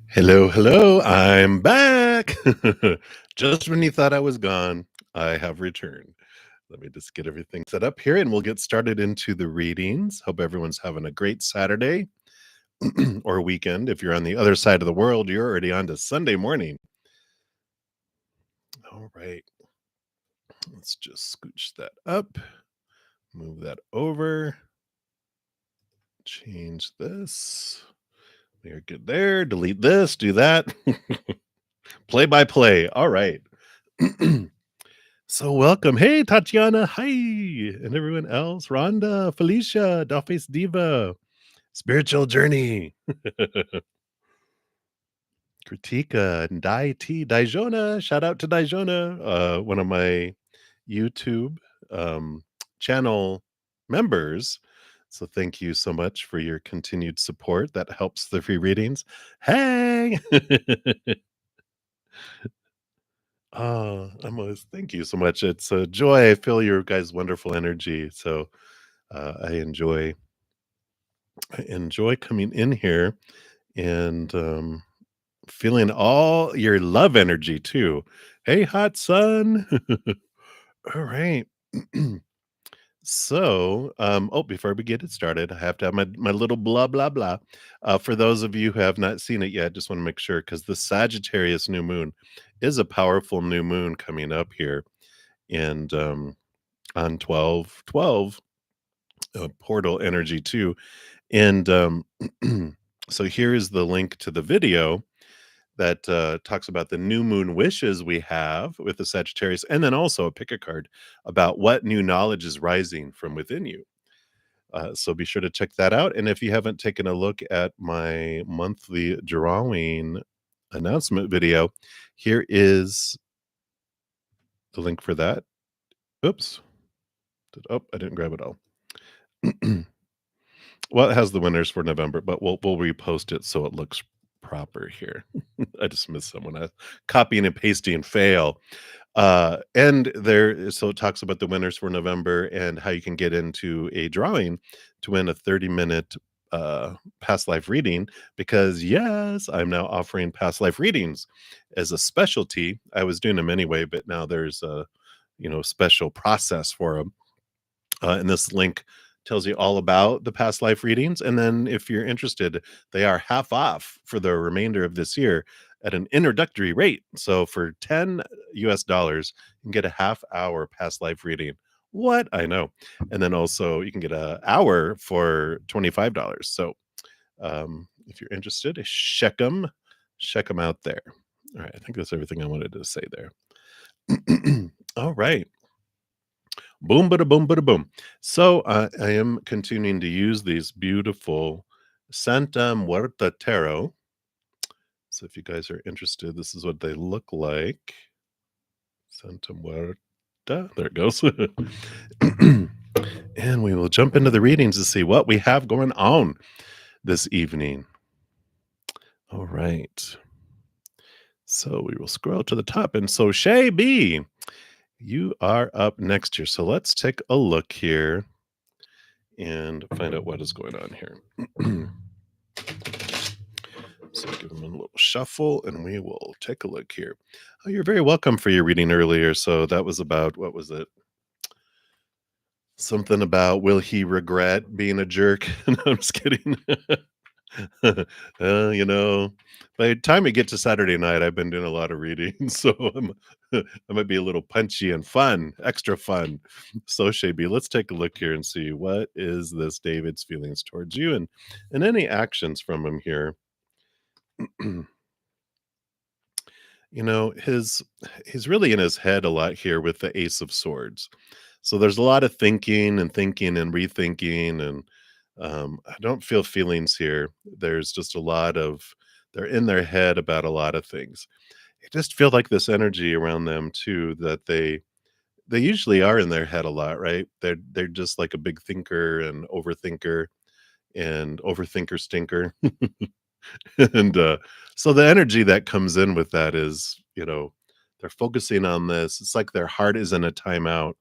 Hello, hello, I'm back. Just when you thought I was gone, I have returned. Let me just get everything set up here and we'll get started into the readings. Hope everyone's having a great Saturday or weekend. If you're on the other side of the world, you're already on to Sunday morning. All right, let's just scooch that up, move that over, change this. We are good there. Delete this, do that. Play by play. All right. So welcome. Hey, Tatiana. Hi. And everyone else. Rhonda, Felicia, Dollface Diva, Spiritual Journey, Kritika, and Dai T, Dijona. Shout out to Dijona, one of my YouTube channel members. So thank you so much for your continued support. That helps the free readings. Hey. I'm always thank you so much. It's a joy. I feel your guys' wonderful energy. So I enjoy coming in here and feeling all your love energy too. Hey, hot sun. All right. So, before we get it started, I have to have my little blah blah blah. For those of you who have not seen it yet, just want to make sure because the Sagittarius new moon is a powerful new moon coming up here, and on 12/12 portal energy too. And so here is the link to the video that talks about the new moon wishes we have with the Sagittarius, and then also a pick a card about what new knowledge is rising from within you. So be sure to check that out. And if you haven't taken a look at my monthly drawing announcement video, here is the link for that. Oops. I didn't grab it all. Well, it has the winners for November, but we'll repost it so it looks proper here. I just missed someone. Copying and pasting fail. And there, so it talks about the winners for November and how you can get into a drawing to win a 30-minute past life reading. Because yes, I'm now offering past life readings as a specialty. I was doing them anyway, but now there's a special process for them. And this link tells you all about the past life readings. And then if you're interested, they are half off for the remainder of this year at an introductory rate. So for $10 US, you can get a half hour past life reading. What? I know. And then also you can get an hour for $25. So if you're interested, check them out there. All right. I think that's everything I wanted to say there. All right. Boom, bada boom, bada boom. So I am continuing to use these beautiful Santa Muerta tarot. So if you guys are interested, this is what they look like. Santa Muerta. There it goes. And we will jump into the readings to see what we have going on this evening. All right. So we will scroll to the top. And so Shay B, you are up next here. So let's take a look here and find out what is going on here. So give them a little shuffle and we will take a look here. Oh, you're very welcome for your reading earlier. So that was about, what was it? Something about, will he regret being a jerk? No, I'm just kidding. By the time we get to Saturday night, I've been doing a lot of reading, so I might be a little punchy and fun, extra fun. So, Shaby, let's take a look here and see what is this David's feelings towards you, and any actions from him here. He's really in his head a lot here with the Ace of Swords. So there's a lot of thinking and rethinking, and I don't feel feelings here. There's just a lot of, they're in their head about a lot of things. I just feel like this energy around them too, that they usually are in their head a lot, right? They're just like a big thinker and overthinker stinker. And so the energy that comes in with that is, they're focusing on this. It's like their heart is in a timeout.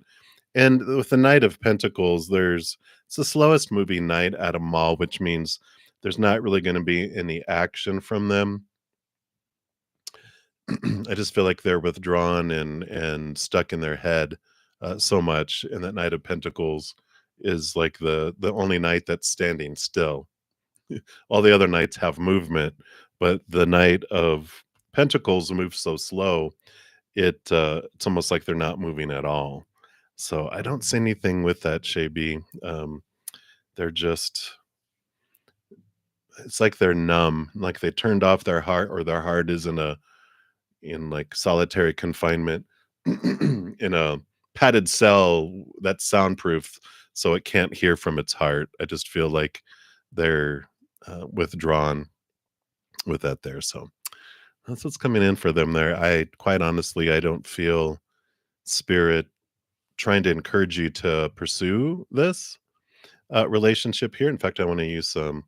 And with the Knight of Pentacles, it's the slowest moving knight at a mall, which means there's not really gonna be any action from them. I just feel like they're withdrawn and stuck in their head, so much, and that Knight of Pentacles is like the only knight that's standing still. All the other knights have movement, but the Knight of Pentacles moves so slow, it's almost like they're not moving at all. So I don't see anything with that, Shay. They're just it's like they're numb, like they turned off their heart or their heart is in like solitary confinement in a padded cell that's soundproof so it can't hear from its heart. I just feel like they're withdrawn with that there. So that's what's coming in for them there. I quite honestly, I don't feel spirit trying to encourage you to pursue this relationship here. In fact, I want to use some,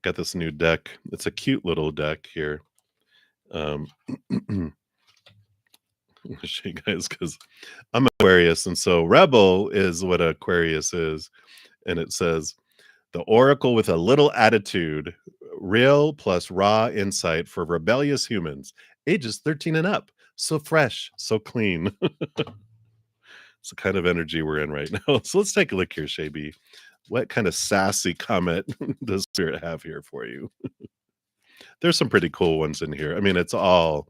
got this new deck. It's a cute little deck here. Um, I'll show you guys because I'm Aquarius, and so Rebel is what Aquarius is, and it says the Oracle with a little attitude, real plus raw insight for rebellious humans, ages 13 and up. So fresh, so clean. It's the kind of energy we're in right now. So let's take a look here, Shaby. What kind of sassy comment does Spirit have here for you? There's some pretty cool ones in here. I mean, it's all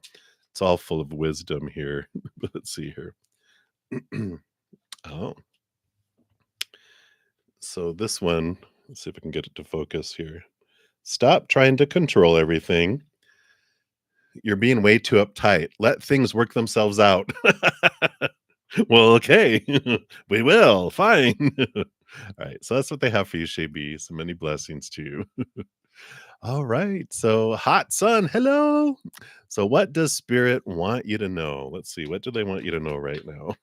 full of wisdom here. Let's see here. Oh, so this one, let's see if I can get it to focus here. Stop trying to control everything. You're being way too uptight. Let things work themselves out. Well, okay. We will. Fine. All right. So that's what they have for you, Shaby. So many blessings to you. All right. So, hot sun. Hello. So, what does spirit want you to know? Let's see. What do they want you to know right now?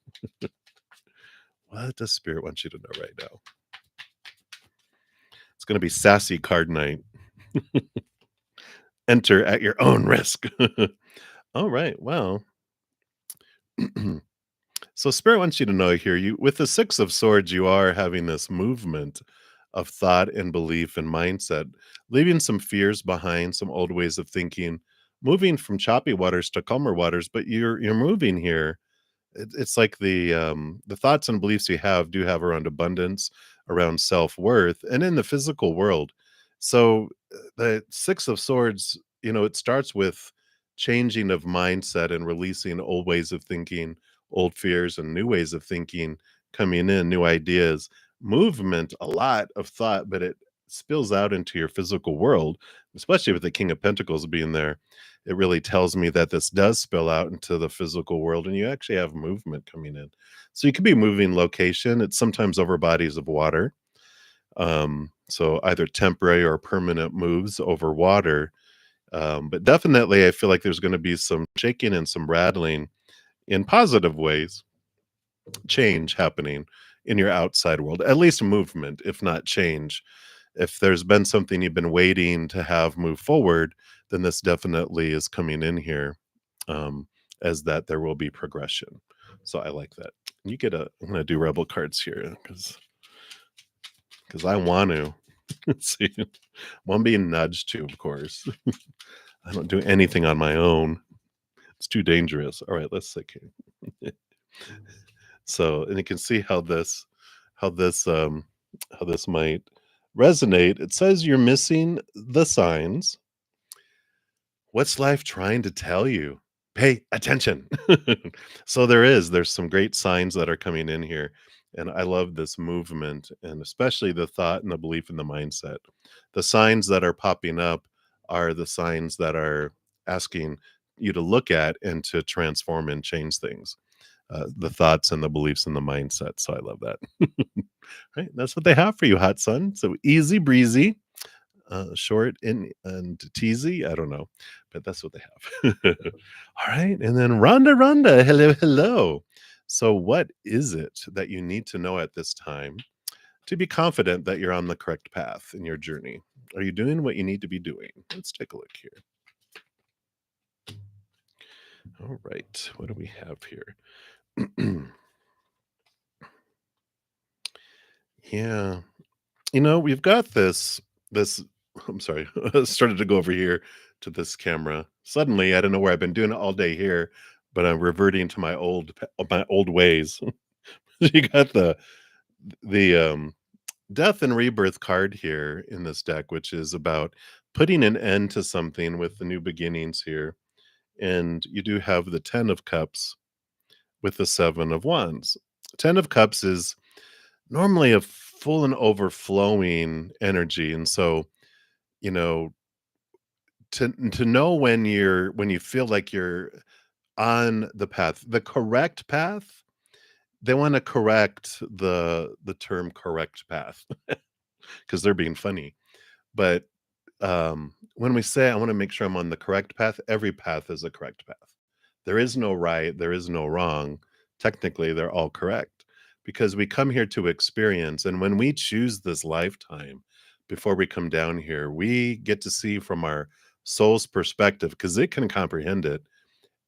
What does spirit want you to know right now? It's going to be sassy card night. Enter at your own risk. All right. Well, so spirit wants you to know here, you with the 6 of swords, you are having this movement of thought and belief and mindset, leaving some fears behind, some old ways of thinking, moving from choppy waters to calmer waters, but you're moving here. It's like the thoughts and beliefs you have do have around abundance, around self-worth, and in the physical world. So the 6 of swords, it starts with changing of mindset and releasing old ways of thinking, old fears and new ways of thinking coming in, new ideas, movement, a lot of thought, but it spills out into your physical world, especially with the King of Pentacles being there. It really tells me that this does spill out into the physical world and you actually have movement coming in. So you could be moving location. It's sometimes over bodies of water. So either temporary or permanent moves over water. But definitely, I feel like there's going to be some shaking and some rattling in positive ways, change happening in your outside world, at least movement, if not change. If there's been something you've been waiting to have move forward, then this definitely is coming in here, um, as that there will be progression. So I like that. You get a, I'm going to do rebel cards here because I want to see. Well, I'm being nudged to, of course. I don't do anything on my own. It's too dangerous. All right, let's see. So, and you can see how this, how this might resonate. It says you're missing the signs. What's life trying to tell you? Pay attention. So there's some great signs that are coming in here. And I love this movement and especially the thought and the belief in the mindset. The signs that are popping up are the signs that are asking you to look at and to transform and change things. The thoughts and the beliefs and the mindset. So I love that. Right. That's what they have for you, hot sun. So easy breezy, short and teasy. I don't know, but that's what they have. All right. And then Rhonda, hello, hello. So what is it that you need to know at this time to be confident that you're on the correct path in your journey? Are you doing what you need to be doing? Let's take a look here. All right. What do we have here? Yeah. We've got this I'm sorry, started to go over here to this camera. Suddenly, I don't know where I've been doing it all day here, but I'm reverting to my old ways. You got the death and rebirth card here in this deck, which is about putting an end to something with the new beginnings here. And you do have the 10 of cups with the 7 of wands. 10 of cups is normally a full and overflowing energy. And so, you know, to know when you feel like you're on the path, the correct path, they want to correct the term correct path because they're being funny. But when we say I want to make sure I'm on the correct path, every path is a correct path. There is no right, there is no wrong. Technically, they're all correct because we come here to experience. And when we choose this lifetime before we come down here, we get to see from our soul's perspective because it can comprehend it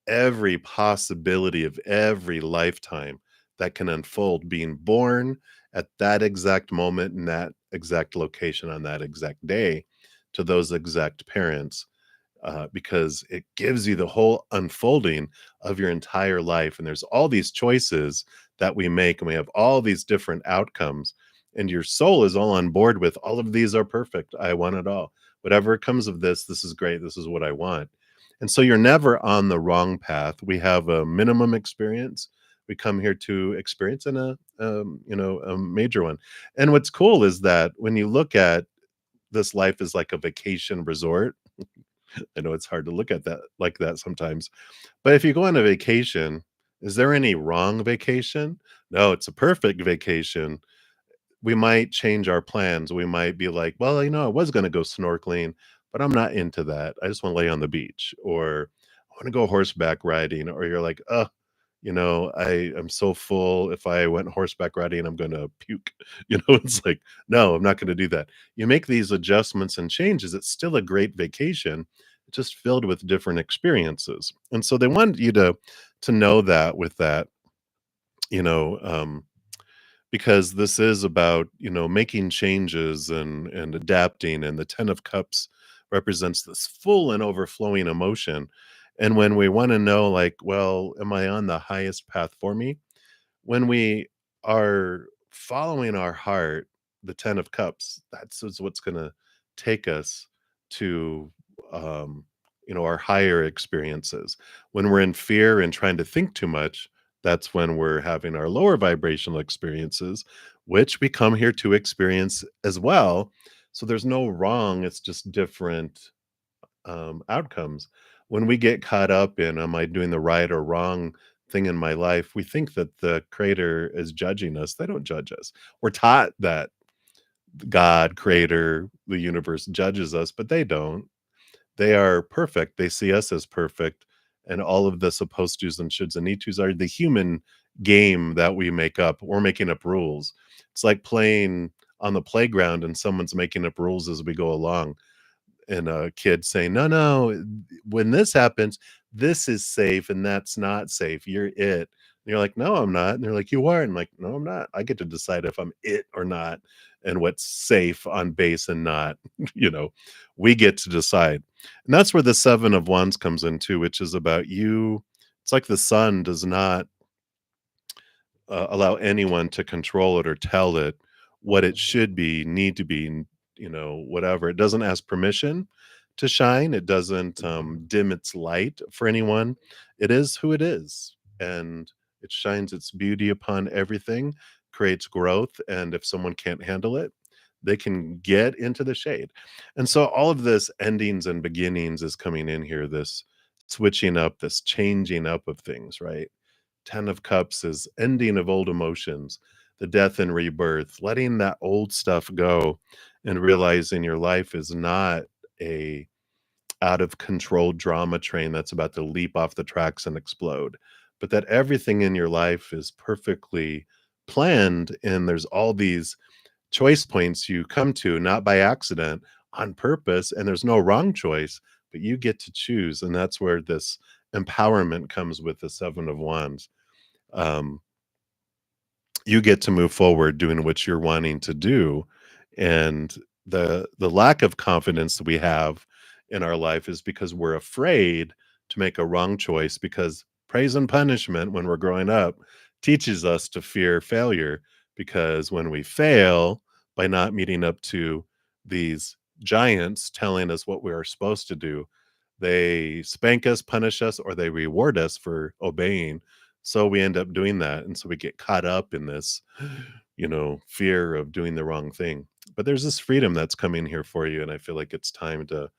every possibility of every lifetime that can unfold being born at that exact moment in that exact location on that exact day to those exact parents because it gives you the whole unfolding of your entire life. And there's all these choices that we make, and we have all these different outcomes. And your soul is all on board with all of these are perfect. I want it all. Whatever comes of this, this is great. This is what I want. And so you're never on the wrong path. We have a minimum experience. We come here to experience in a major one. And what's cool is that when you look at this life as like a vacation resort, I know it's hard to look at that like that sometimes. But if you go on a vacation, is there any wrong vacation? No, it's a perfect vacation. We might change our plans. We might be like, well, I was going to go snorkeling, but I'm not into that. I just want to lay on the beach, or I want to go horseback riding, or you're like, I am so full. If I went horseback riding, I'm going to puke. It's like, no, I'm not going to do that. You make these adjustments and changes. It's still a great vacation, just filled with different experiences. And so they wanted you to know that with that, you know, because this is about making changes and adapting, and the 10 of cups represents this full and overflowing emotion. And when we want to know, like, well, am I on the highest path for me, when we are following our heart, the 10 of cups, that's is what's going to take us to um our higher experiences. When we're in fear and trying to think too much, that's when we're having our lower vibrational experiences, which we come here to experience as well. So there's no wrong, it's just different outcomes. When we get caught up in, am I doing the right or wrong thing in my life? We think that the creator is judging us. They don't judge us. We're taught that God, creator, the universe judges us, but they don't. They are perfect. They see us as perfect. And all of the supposed tos and shoulds and need tos are the human game that we make up. We're making up rules. It's like playing on the playground and someone's making up rules as we go along, and a kid saying, "No, no, when this happens, this is safe and that's not safe. You're it." And you're like, "No, I'm not." And they're like, "You are." And I'm like, "No, I'm not. I get to decide if I'm it or not, and what's safe on base and not." You know, we get to decide. And that's where the 7 of wands comes into, which is about you. It's like the sun does not allow anyone to control it or tell it what it should be, need to be, whatever. It doesn't ask permission to shine. It doesn't dim its light for anyone. It is who it is. And it shines its beauty upon everything, creates growth. And if someone can't handle it, they can get into the shade. And so all of this endings and beginnings is coming in here, this switching up, this changing up of things, right? 10 of cups is ending of old emotions, the death and rebirth, letting that old stuff go and realizing your life is not a out of control drama train that's about to leap off the tracks and explode, but that everything in your life is perfectly planned, and there's all these choice points you come to not by accident, on purpose, and there's no wrong choice, but you get to choose. And that's where this empowerment comes with the 7 of wands. um, you get to move forward doing what you're wanting to do, and the lack of confidence that we have in our life is because we're afraid to make a wrong choice, because praise and punishment when we're growing up teaches us to fear failure, because when we fail by not meeting up to these giants telling us what we are supposed to do, they spank us, punish us, or they reward us for obeying. So we end up doing that, and so we get caught up in this, fear of doing the wrong thing. But there's this freedom that's coming here for you, and I feel like it's time to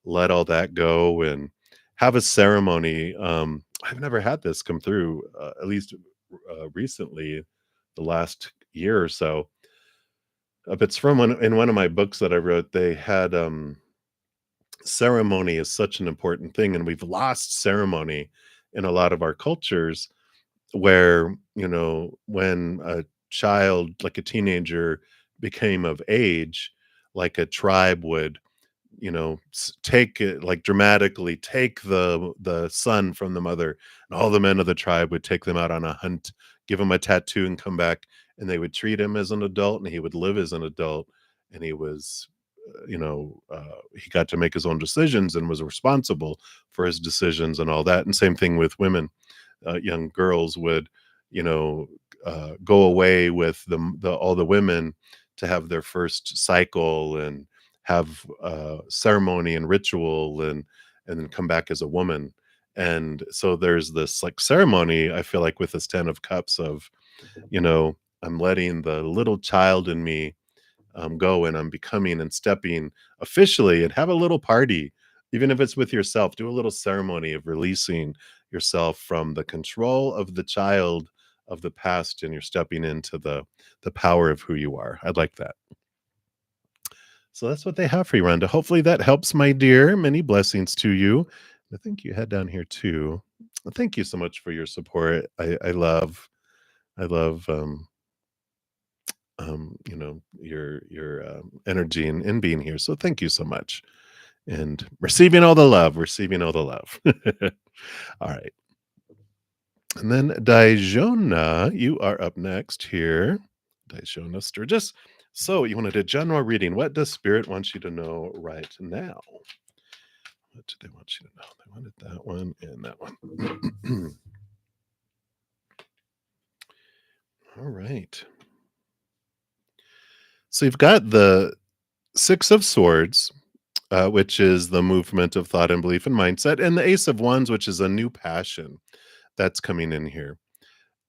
let all that go and have a ceremony. I've never had this come through, at least recently, the last year or so. It's from in one of my books that I wrote. They had ceremony is such an important thing, and we've lost ceremony in a lot of our cultures, where when a child, like a teenager, became of age, like a tribe would, take it, like dramatically take the son from the mother, and all the men of the tribe would take them out on a hunt, give him a tattoo, and come back, and they would treat him as an adult, and he would live as an adult, and he got to make his own decisions and was responsible for his decisions and all that. And same thing with women. Young girls would, you know, go away with all the women to have their first cycle and have ceremony and ritual, and then come back as a woman. And so there's this like ceremony, I feel like, with this 10 of cups of, I'm letting the little child in me go, and I'm becoming and stepping officially, and have a little party, even if it's with yourself. Do a little ceremony of releasing yourself from the control of the child of the past, and you're stepping into the power of who you are. I'd like that. So that's what they have for you, Rhonda. Hopefully that helps, my dear. Many blessings to you. I think you had down here too. Thank you so much for your support. I love your energy and being here. So thank you so much. And receiving all the love, receiving all the love. All right. And then Dijona, you are up next here. Dijona Sturgis. So you wanted a general reading. What does Spirit want you to know right now? What do they want you to know? They wanted that one and that one. All right. So you've got the Six of Swords, which is the movement of thought and belief and mindset, and the Ace of Wands, which is a new passion that's coming in here.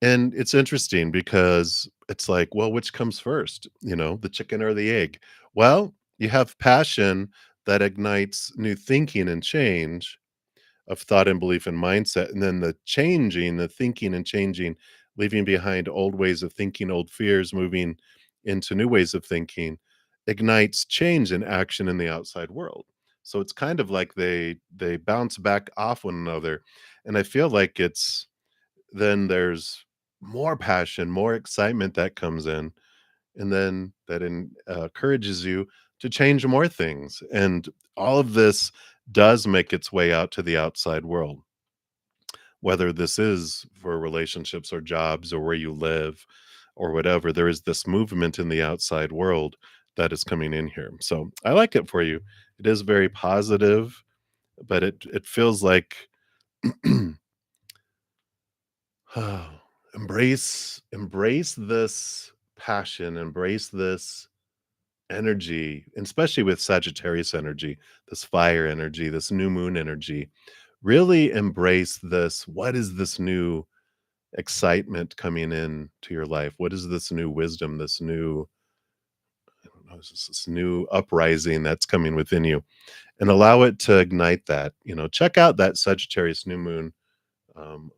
And it's interesting because it's like, well, which comes first, the chicken or the egg? Well, you have passion that ignites new thinking and change of thought and belief and mindset. And then the thinking and changing, leaving behind old ways of thinking, old fears, moving into new ways of thinking, ignites change and action in the outside world. So it's kind of like they bounce back off one another. And I feel like then there's more passion, more excitement that comes in, and then that encourages you to change more things. And all of this does make its way out to the outside world, whether this is for relationships or jobs or where you live or whatever. There is this movement in the outside world that is coming in here. So I like it for you. It is very positive, but it feels like embrace this passion, embrace this energy, and especially with Sagittarius energy, this fire energy, this new moon energy. Really embrace this. What is this new excitement coming in to your life? What is this new wisdom, this new, I don't know, this new uprising that's coming within you? And allow it to ignite that. Check out that Sagittarius new moon. Um,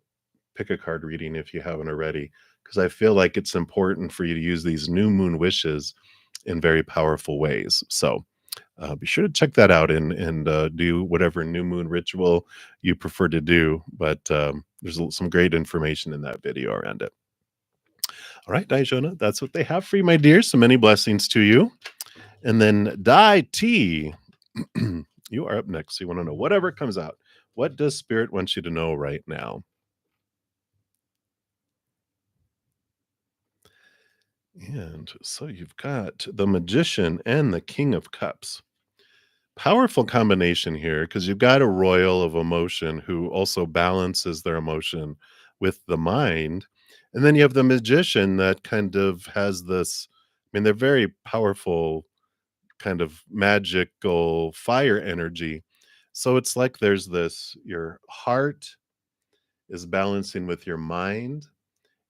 Pick a card reading if you haven't already, because I feel like it's important for you to use these new moon wishes in very powerful ways. So be sure to check that out, and do whatever new moon ritual you prefer to do. But there's some great information in that video around it. All right, Dijona, that's what they have for you, my dear. So many blessings to you. And then Dai T, you are up next. So you want to know whatever comes out. What does Spirit want you to know right now? And so you've got the Magician and the King of Cups. Powerful combination here because you've got a royal of emotion who also balances their emotion with the mind. And then you have the magician that kind of has this, I mean, they're very powerful, kind of magical fire energy. So it's like there's this your heart is balancing with your mind,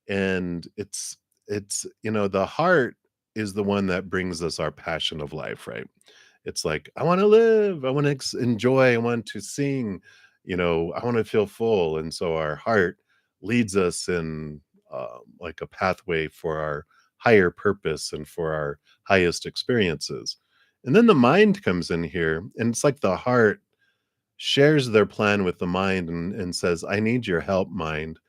and the heart is the one that brings us our passion of life, right? It's like, I want to live, I want to enjoy, I want to sing, I want to feel full. And so our heart leads us in like a pathway for our higher purpose and for our highest experiences. And then the mind comes in here, and it's like the heart shares their plan with the mind and says, I need your help, mind.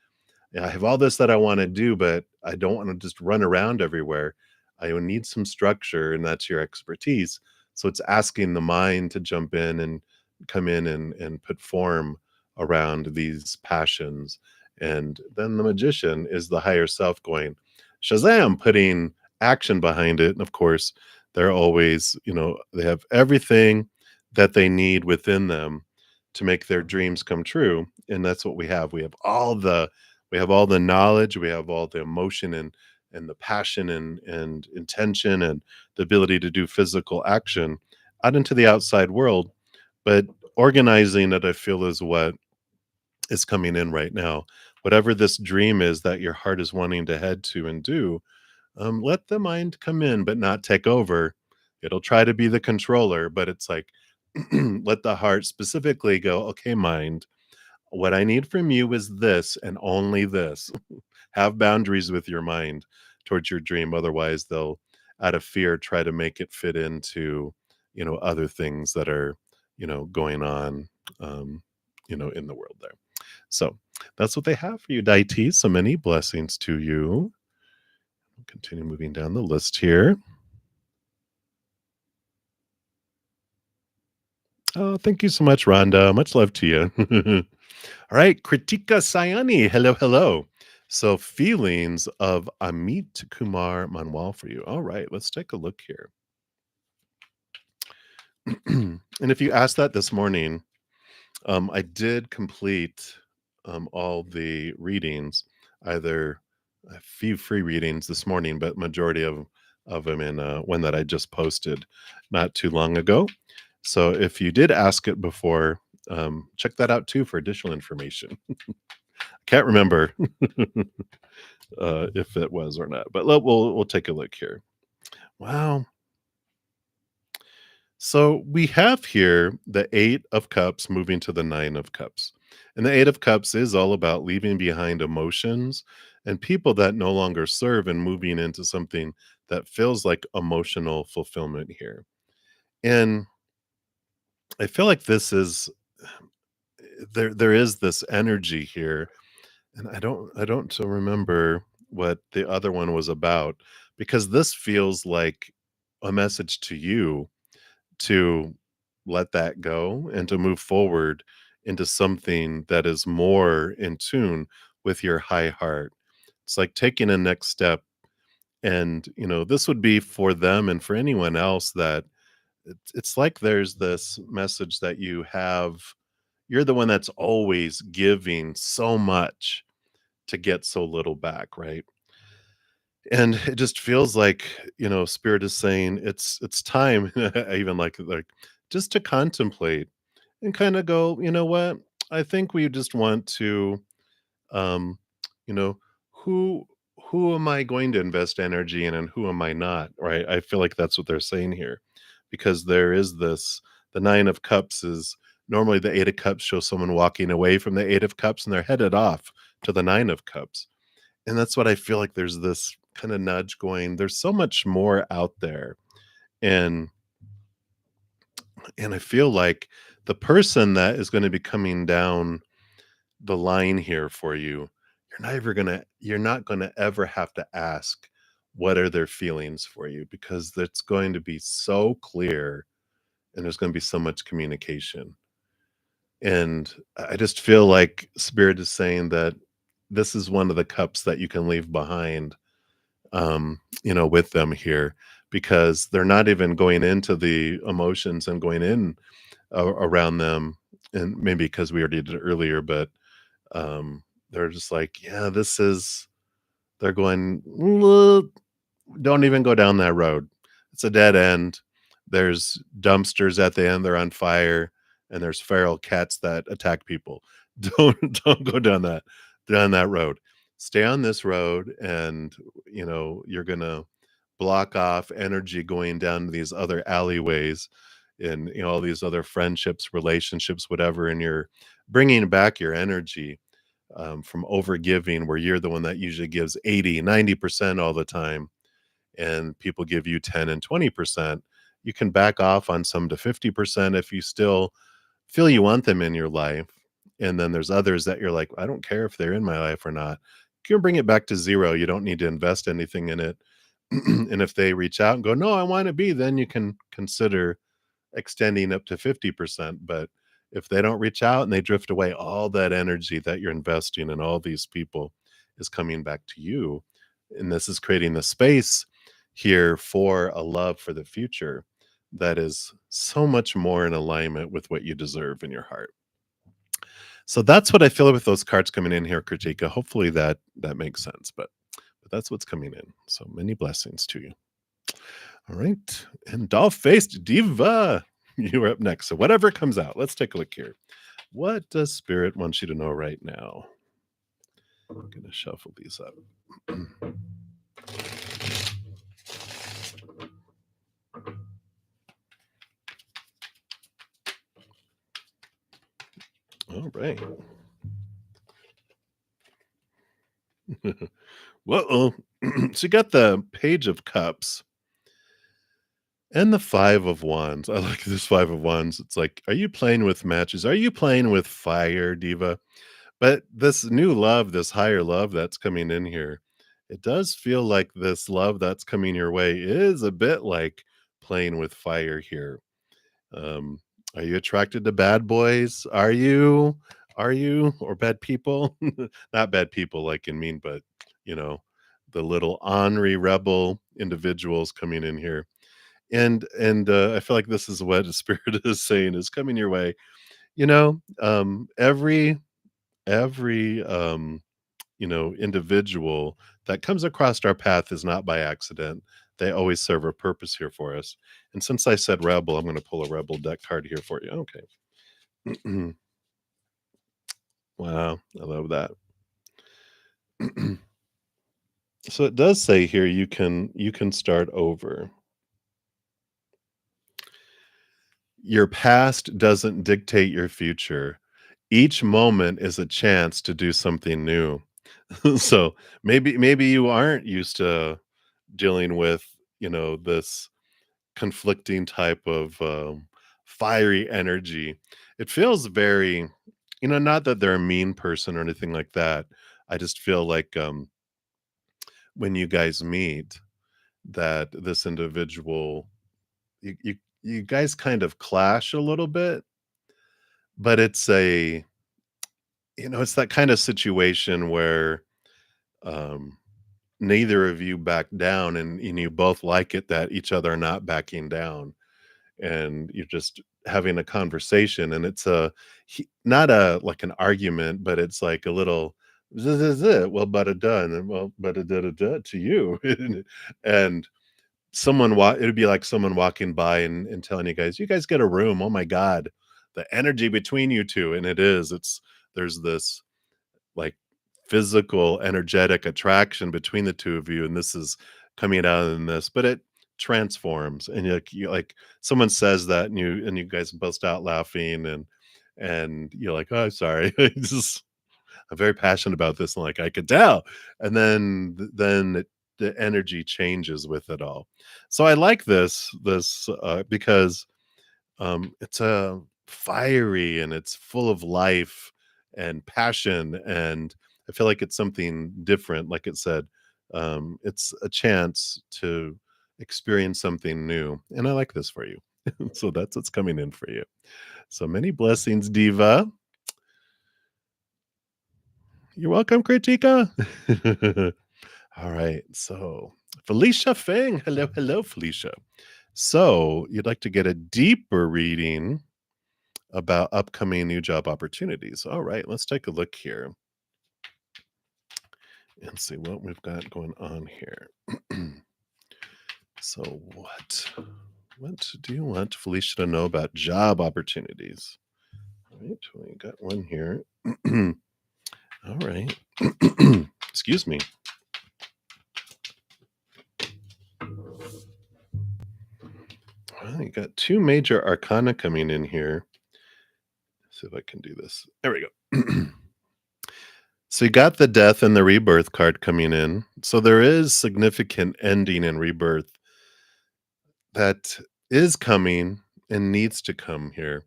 I have all this that I wanna do, but I don't wanna just run around everywhere. I would need some structure, and that's your expertise. So it's asking the mind to jump in and come in and put form around these passions. And then the magician is the higher self going, Shazam, putting action behind it. And of course, they're always, they have everything that they need within them to make their dreams come true. And that's what we have. We have all the knowledge, we have all the emotion and the passion and intention and the ability to do physical action out into the outside world. But organizing it, I feel, is what is coming in right now. Whatever this dream is that your heart is wanting to head to and do, let the mind come in, but not take over. It'll try to be the controller, but it's like, let the heart specifically go, okay, mind, what I need from you is this and only this. Have boundaries with your mind towards your dream. Otherwise, they'll, out of fear, try to make it fit into, other things that are, going on, um, in the world there. So that's what they have for you, Daiti. So many blessings to you. Continue moving down the list here. Oh, thank you so much, Rhonda. Much love to you. All right, Kritika Sayani. Hello, hello. So, feelings of Amit Kumar Manwal for you. All right, let's take a look here. And if you asked that this morning, I did complete all the readings, either a few free readings this morning, but majority of them in one that I just posted not too long ago. So if you did ask it before, check that out too for additional information. Can't remember if it was or not, but we'll take a look here. Wow. So we have here the 8 of Cups moving to the 9 of Cups. And the 8 of Cups is all about leaving behind emotions and people that no longer serve and moving into something that feels like emotional fulfillment here. And I feel like this is there is this energy here, and I don't remember what the other one was about, because this feels like a message to you to let that go and to move forward into something that is more in tune with your high heart. It's like taking a next step. And, this would be for them and for anyone else that it's like there's this message that you have. You're the one that's always giving so much to get so little back, right? And it just feels like, spirit is saying it's time. I even like just to contemplate and kind of go, you know what? I think we just want to um, you know, who who am I going to invest energy in and who am I not? Right. I feel like that's what they're saying here. Because there is this, the 9 of Cups is normally the 8 of Cups shows someone walking away from the 8 of Cups and they're headed off to the 9 of Cups. And that's what I feel like there's this kind of nudge going, there's so much more out there. And I feel like the person that is going to be coming down the line here for you, you're not gonna ever have to ask what are their feelings for you, because it's going to be so clear and there's going to be so much communication. And I just feel like spirit is saying that this is one of the cups that you can leave behind, with them here, because they're not even going into the emotions and going in around them. And maybe because we already did it earlier, but they're just like, yeah, they're going, don't even go down that road. It's a dead end. There's dumpsters at the end, they're on fire, and there's feral cats that attack people. Don't go down that road. Stay on this road, and you're gonna block off energy going down these other alleyways, and all these other friendships, relationships, whatever, and you're bringing back your energy from overgiving, where you're the one that usually gives 80, 90% all the time, and people give you 10 and 20%. You can back off on some to 50% if you still feel you want them in your life. And then there's others that you're like, I don't care if they're in my life or not. You can bring it back to zero. You don't need to invest anything in it. And if they reach out and go, no, I want to be, then you can consider extending up to 50%. But if they don't reach out and they drift away, all that energy that you're investing in all these people is coming back to you. And this is creating the space here for a love for the future that is so much more in alignment with what you deserve in your heart. So that's what I feel with those cards coming in here, Kritika. Hopefully that makes sense, but that's what's coming in. So many blessings to you. All right. And doll-faced diva, you are up next. So whatever comes out, let's take a look here. What does spirit want you to know right now? I'm going to shuffle these up. All right. Well, so you got the Page of Cups and the Five of Wands. I like this Five of Wands. It's like, are you playing with matches? Are you playing with fire, diva? But this new love, this higher love that's coming in here, it does feel like this love that's coming your way is a bit like playing with fire here. Um, are you attracted to bad boys? Are you? Are you? Or bad people? Not bad people like in mean, but you know, the little ornery rebel individuals coming in here. And I feel like this is what the spirit is saying is coming your way. Every individual that comes across our path is not by accident. They always serve a purpose here for us. And since I said rebel, I'm going to pull a rebel deck card here for you. Okay. Wow, I love that. So it does say here you can start over. Your past doesn't dictate your future. Each moment is a chance to do something new. So maybe you aren't used to dealing with, this conflicting type of fiery energy. It feels very, not that they're a mean person or anything like that. I just feel like when you guys meet, that this individual, you guys kind of clash a little bit, but it's that kind of situation where um, neither of you back down, and you both like it that each other are not backing down, and you're just having a conversation, and it's not a like an argument, but it's like a little well, but a done, and well, but a da da da to you, and it'd be like someone walking by and telling you guys get a room. Oh my god, the energy between you two, and there's this like physical energetic attraction between the two of you, and this is coming out in this, but it transforms, and you like someone says that, and you guys bust out laughing, and you're like, oh, sorry. I'm very passionate about this, and like I could tell, and the energy changes with it all. So I like this because it's a fiery, and it's full of life and passion, and I feel like it's something different. Like it said, it's a chance to experience something new, and I like this for you. So that's what's coming in for you. So many blessings, diva. You're welcome, Kritika. All right, so Felicia Fang. Hello, hello, Felicia. So, you'd like to get a deeper reading about upcoming new job opportunities. All right, let's take a look here and see what we've got going on here. So, what do you want Felicia to know about job opportunities? All right, we got one here. All right. Excuse me. Well, you got two major arcana coming in here. See if I can do this. There we go. So you got the death and the rebirth card coming in. So there is significant ending and rebirth that is coming and needs to come here.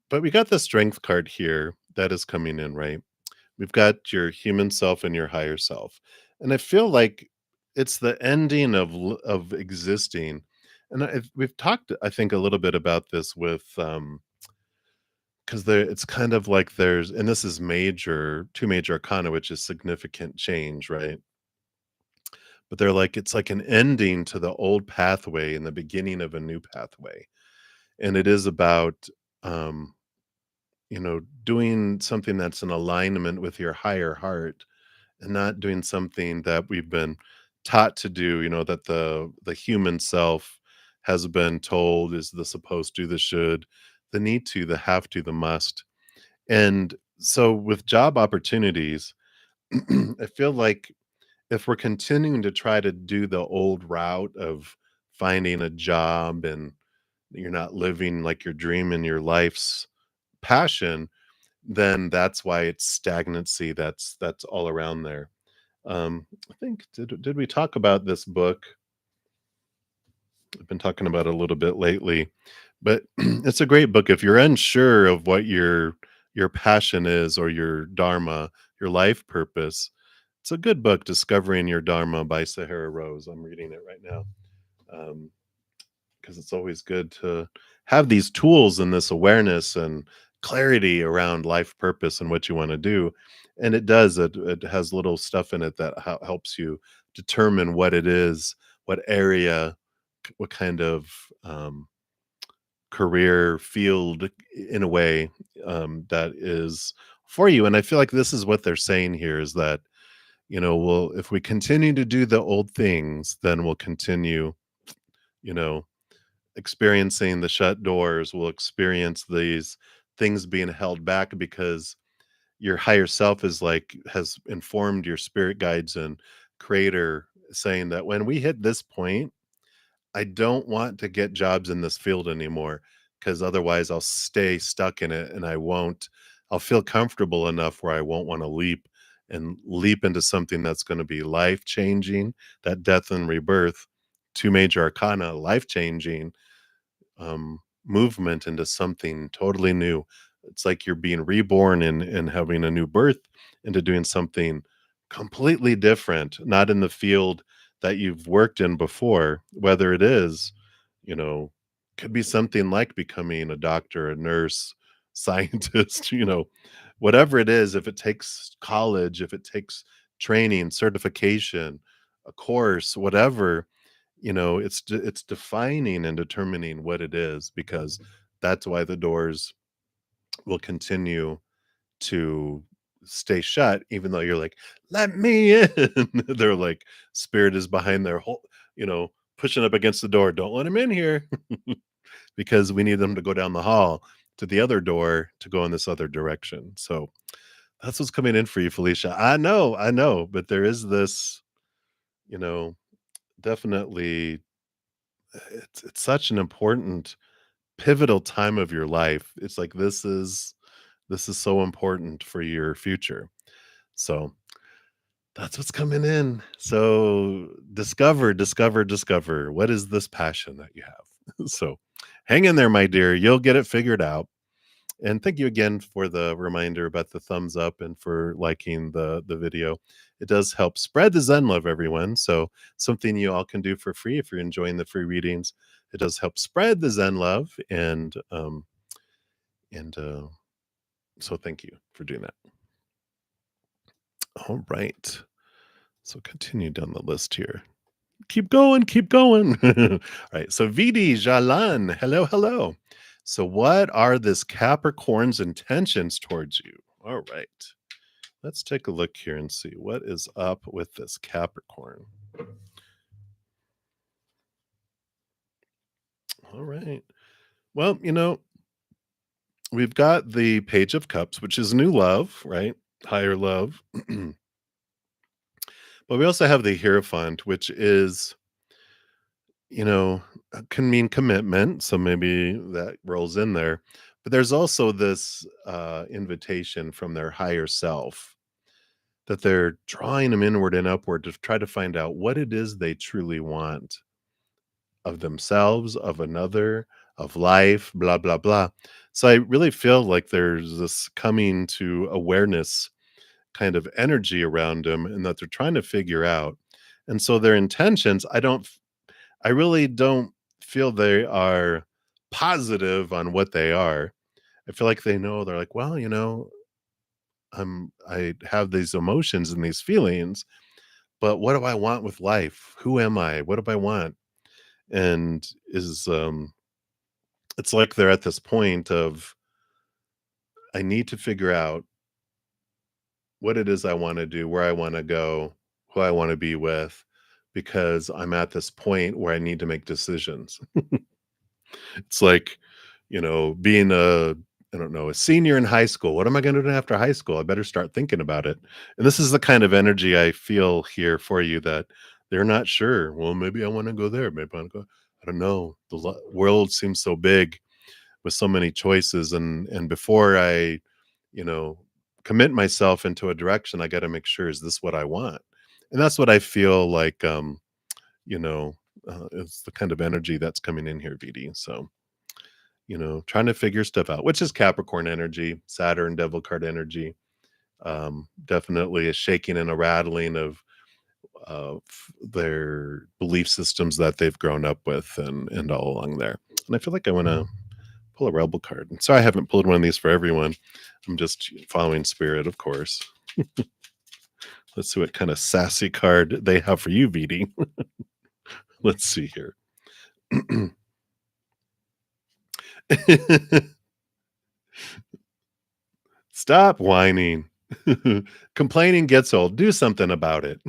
But we got the strength card here that is coming in, right? We've got your human self and your higher self. And I feel like it's the ending of existing. And we've talked, I think, a little bit about this with because there it's kind of like there's and this is major, two major arcana, which is significant change, right? But they're like it's like an ending to the old pathway and the beginning of a new pathway. And it is about um, doing something that's in alignment with your higher heart and not doing something that we've been taught to do, that the human self has been told is the supposed to, the should, the need to, the have to, the must. And so with job opportunities, I feel like if we're continuing to try to do the old route of finding a job and you're not living like your dream and your life's passion, then that's why it's stagnancy that's all around there. I think did we talk about this book? I've been talking about it a little bit lately, but it's a great book if you're unsure of what your passion is or your dharma, your life purpose. It's a good book, Discovering Your Dharma by Sahara Rose. I'm reading it right now. Um, because it's always good to have these tools and this awareness and clarity around life purpose and what you want to do. And it has little stuff in it that helps you determine what it is, what area, what kind of career field in a way that is for you. And I feel like this is what they're saying here is that, well, if we continue to do the old things, then we'll continue, you know, experiencing the shut doors, will experience these things being held back because your higher self is like has informed your spirit guides and creator saying that when we hit this point, I don't want to get jobs in this field anymore because otherwise I'll stay stuck in it and I'll feel comfortable enough where I won't want to leap into something that's going to be life changing, that death and rebirth, two major arcana, life changing movement into something totally new. It's like you're being reborn and having a new birth into doing something completely different, not in the field that you've worked in before, whether it is, you know, could be something like becoming a doctor, a nurse, scientist, whatever it is, if it takes college, if it takes training, certification, a course, whatever, it's defining and determining what it is because that's why the doors will continue to stay shut even though you're like, let me in. They're like, spirit is behind their whole, pushing up against the door, don't let him in here. Because we need them to go down the hall to the other door to go in this other direction. So that's what's coming in for you, Felicia. I know, but there is this, you know definitely, it's such an important pivotal time of your life. It's like this is so important for your future. So that's what's coming in. So discover what is this passion that you have. So hang in there, my dear. You'll get it figured out. And thank you again for the reminder about the thumbs up and for liking the video. It does help spread the Zen love, everyone. So something you all can do for free if you're enjoying the free readings. It does help spread the Zen love, and so thank you for doing that. All right. So continue down the list here. Keep going, keep going. All right. So VD Jalan, hello, hello. So what are this Capricorn's intentions towards you? All right. Let's take a look here and see what is up with this Capricorn. All right. Well, we've got the Page of Cups, which is new love, right? Higher love. But we also have the Hierophant, which is, you know, can mean commitment. So maybe that rolls in there. But there's also this invitation from their higher self that they're drawing them inward and upward to try to find out what it is they truly want of themselves, of another, of life, blah, blah, blah. So I really feel like there's this coming to awareness kind of energy around them and that they're trying to figure out. And so their intentions, I really don't feel they are positive on what they are. I feel like they know they're like, well, I have these emotions and these feelings, but what do I want with life? Who am I? What do I want? And is it's like they're at this point of I need to figure out what it is I want to do, where I want to go, who I want to be with, because I'm at this point where I need to make decisions. It's like, being I don't know, a senior in high school. What am I going to do after high school? I better start thinking about it. And this is the kind of energy I feel here for you that they're not sure. Well, maybe I want to go there. Maybe I want to go. I don't know. The world seems so big with so many choices, and before I, you know, commit myself into a direction, I got to make sure is this what I want? And that's what I feel like. You know, it's the kind of energy that's coming in here, VD. So trying to figure stuff out, which is Capricorn energy, Saturn, devil card energy. Definitely a shaking and a rattling of their belief systems that they've grown up with and all along there. And I feel like I want to pull a rebel card. And sorry I haven't pulled one of these for everyone. I'm just following spirit, of course. Let's see what kind of sassy card they have for you, VD. Let's see here. Stop whining. Complaining gets old. Do something about it.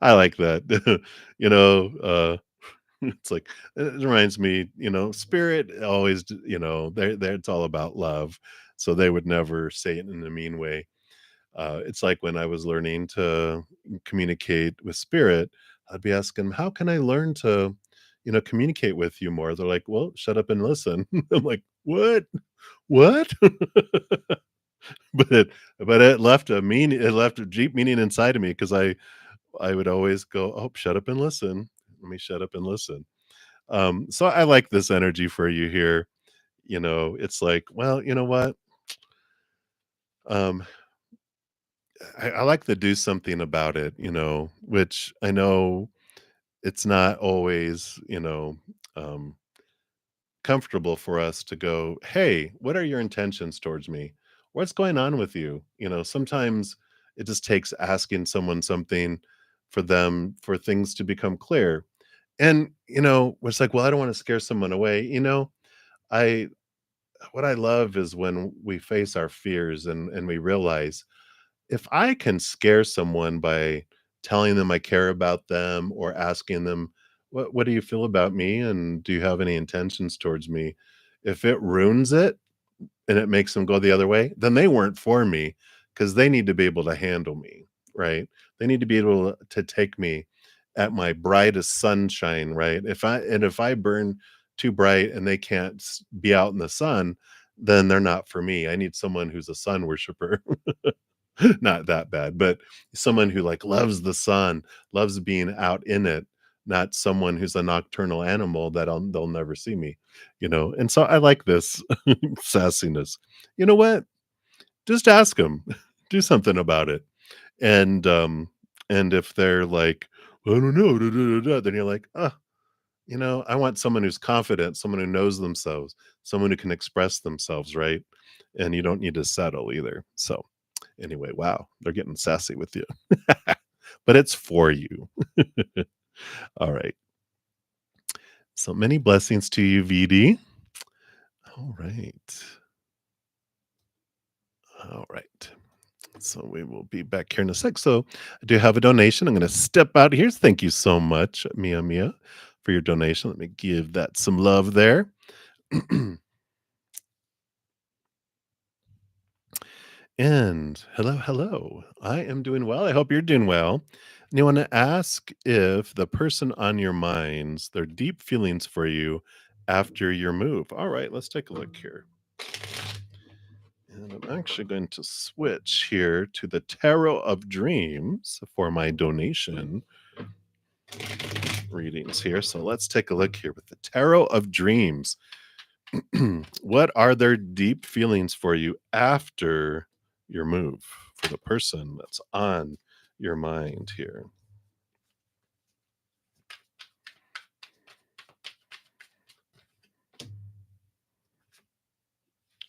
I like that. It's like it reminds me, spirit always, they're it's all about love. So they would never say it in a mean way. It's like when I was learning to communicate with spirit, I'd be asking, how can I learn to, communicate with you more? They're like, well, shut up and listen. I'm like, what? What? But it left a deep meaning inside of me because I would always go, "Oh, shut up and listen. Let me shut up and listen." So I like this energy for you here. It's like, well, you know what? Um, I like to do something about it, which I know it's not always, um, comfortable for us to go, "Hey, what are your intentions towards me? What's going on with you?" Sometimes it just takes asking someone something for things to become clear. And, it's like, well, I don't want to scare someone away. I what I love is when we face our fears and we realize if I can scare someone by telling them I care about them or asking them, what do you feel about me? And do you have any intentions towards me? If it ruins it and it makes them go the other way, then they weren't for me because they need to be able to handle me, right? They need to be able to take me at my brightest sunshine, right? If I burn too bright and they can't be out in the sun, then they're not for me. I need someone who's a sun worshiper. Not that bad, but someone who, like, loves the sun, loves being out in it, not someone who's a nocturnal animal that they'll never see me, and so I like this sassiness. You know what? Just ask them. Do something about it, and if they're like, "I don't know," da, da, da, da," then you're like, "Oh, I want someone who's confident, someone who knows themselves, someone who can express themselves, right? And you don't need to settle either." So, anyway, wow, they're getting sassy with you. But it's for you. All right. So many blessings to you, VD. All right. All right. So we will be back here in a sec. So I do have a donation. I'm going to step out here. Thank you so much, Mia Mia, for your donation. Let me give that some love there. And hello, hello. I am doing well. I hope you're doing well. And you want to ask if the person on your minds, their deep feelings for you after your move. All right, let's take a look here. And I'm actually going to switch here to the Tarot of Dreams for my donation readings here. So let's take a look here with the Tarot of Dreams. What are their deep feelings for you after your move for the person that's on your mind here?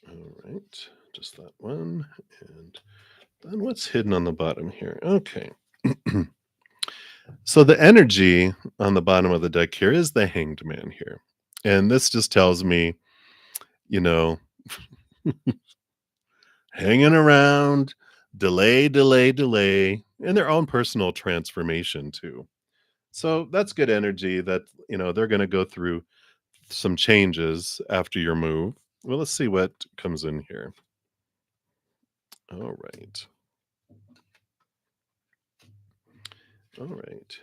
All right, just that one. And then what's hidden on the bottom here? Okay. So the energy on the bottom of the deck here is the Hanged Man here. And this just tells me, you know, hanging around, delay, delay, delay, and their own personal transformation too. So that's good energy that, they're going to go through some changes after your move. Well, let's see what comes in here. All right. All right.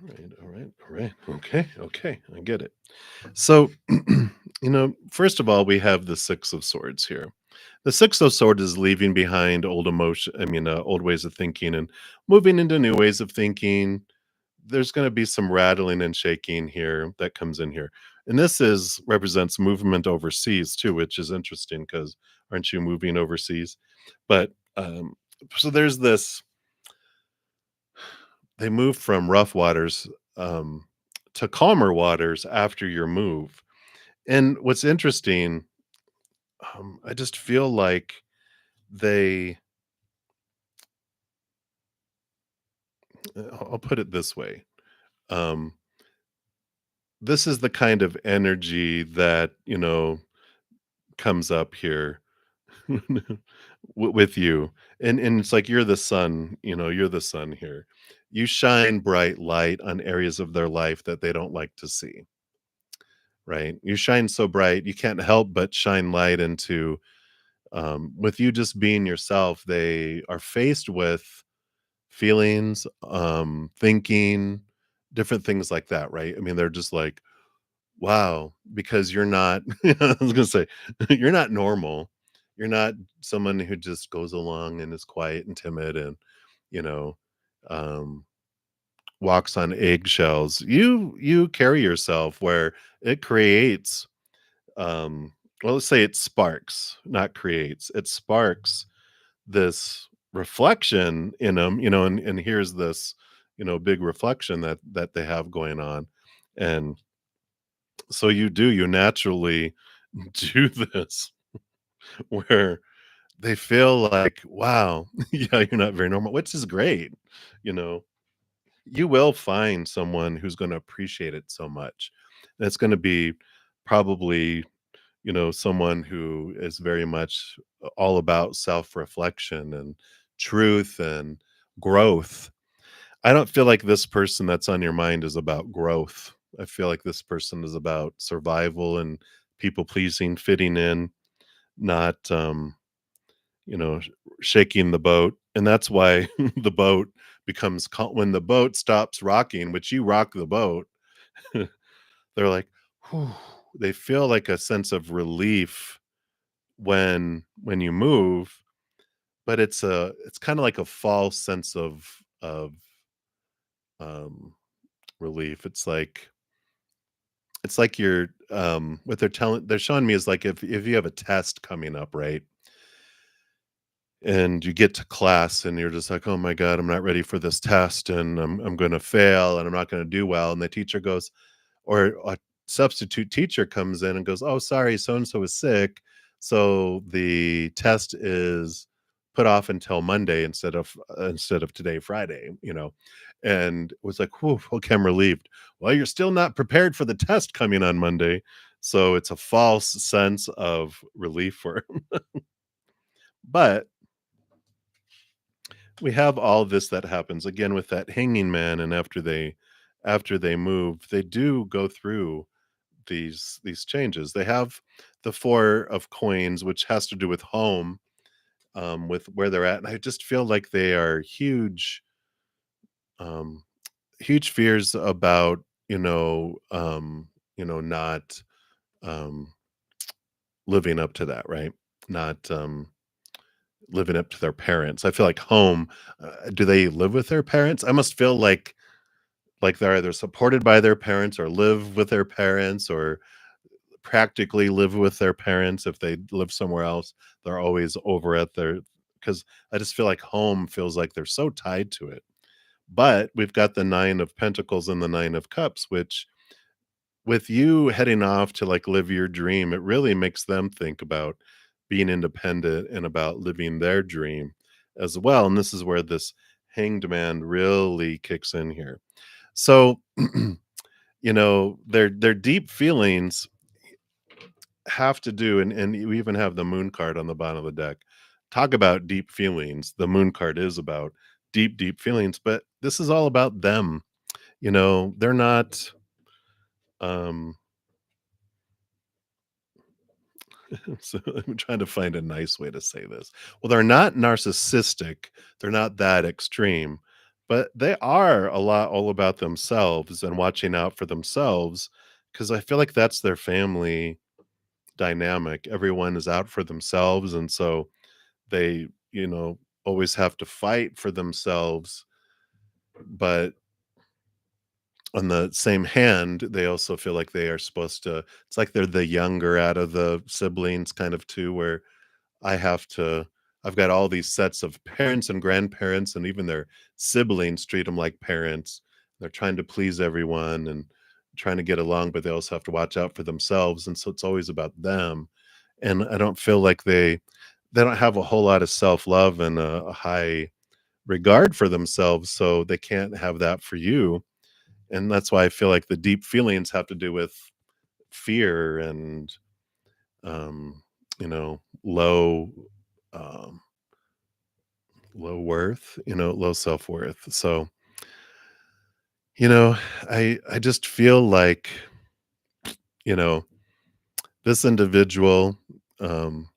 All right. All right. All right. Okay. Okay. I get it. So, first of all, we have the Six of Swords here. The Six of Swords is leaving behind old emotion, old ways of thinking and moving into new ways of thinking. There's going to be some rattling and shaking here that comes in here. And this is represents movement overseas too, which is interesting because aren't you moving overseas? But so there's this, they move from rough waters to calmer waters after your move. And what's interesting, I just feel like they, I'll put it this way. Um, this is the kind of energy that, comes up here with you. And it's like you're the sun, you're the sun here. You shine bright light on areas of their life that they don't like to see, right? You shine so bright, you can't help but shine light into with you just being yourself. They are faced with feelings, thinking, different things like that, right? I mean, they're just like, wow, because you're not, I was gonna say, you're not normal. You're not someone who just goes along and is quiet and timid and, you know, um, walks on eggshells. You carry yourself where it creates, well, let's say it sparks, not creates. It sparks this reflection in them, and here's this, big reflection that they have going on. And so you naturally do this where they feel like, wow, yeah, you're not very normal, which is great. You know, you will find someone who's going to appreciate it so much. And it's going to be probably, someone who is very much all about self reflection and truth and growth. I don't feel like this person that's on your mind is about growth. I feel like this person is about survival and people pleasing, fitting in, not shaking the boat. And that's why the boat becomes when the boat stops rocking, which you rock the boat, they're like, whew, they feel like a sense of relief when you move, but it's kind of like a false sense of um relief. It's like you're what they're showing me is like if you have a test coming up, right? And you get to class and you're just like, "Oh my god, I'm not ready for this test and I'm going to fail and I'm not going to do well." And the teacher goes, or a substitute teacher comes in and goes, "Oh, sorry, so and so is sick. So the test is put off until Monday instead of today, Friday, and it was like, "Whew, okay, I'm relieved." Well, you're still not prepared for the test coming on Monday, so it's a false sense of relief for but we have all this that happens again with that hanging man, and after they move, they do go through these changes. They have the 4 of coins, which has to do with home, with where they're at, and I just feel like they are um, huge fears about, not, um, living up to that, right? Not, living up to their parents. I feel like home, do they live with their parents? I must feel like they're either supported by their parents or live with their parents or practically live with their parents. If they live somewhere else, they're always over at their because I just feel like home feels like they're so tied to it. But we've got the 9 of Pentacles and the 9 of Cups, which with you heading off to, like, live your dream, it really makes them think about being independent and about living their dream as well, and this is where this Hanged Man really kicks in here. So, their deep feelings have to do and you even have the Moon card on the bottom of the deck. Talk about deep feelings. The Moon card is about deep, deep feelings, but this is all about them. They're not, um so I'm trying to find a nice way to say this. Well, they're not narcissistic, they're not that extreme, but they are a lot all about themselves and watching out for themselves because I feel like that's their family dynamic. Everyone is out for themselves, and so they, always have to fight for themselves, but on the same hand, they also feel like they are supposed to it's like they're the younger out of the siblings kind of too, where I have to I've got all these sets of parents and grandparents and even their siblings treat them like parents. They're trying to please everyone and trying to get along, but they also have to watch out for themselves, and so it's always about them, and I don't feel like they don't have a whole lot of self-love and a high regard for themselves, so they can't have that for you, and that's why I feel like the deep feelings have to do with fear and, low, um low worth, low self-worth. So, you know, I just feel like, you know, this individual, um,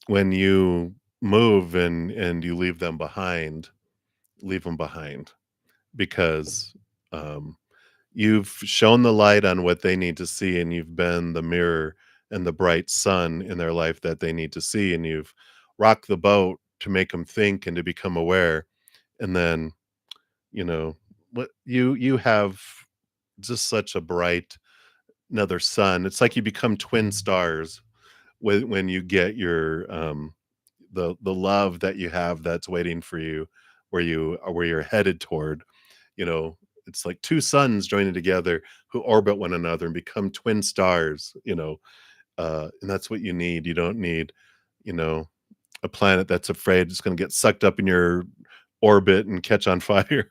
when you move and you leave them behind because, um, you've shown the light on what they need to see, and you've been the mirror and the bright sun in their life that they need to see, and you've rocked the boat to make them think and to become aware, and then you know what you have just such a bright another sun. It's like you become twin stars when you get your the love that you have that's waiting for you where you're headed toward. It's like two suns joining together who orbit one another and become twin stars. And that's what you need. You don't need, you know a planet that's afraid it's going to get sucked up in your orbit and catch on fire.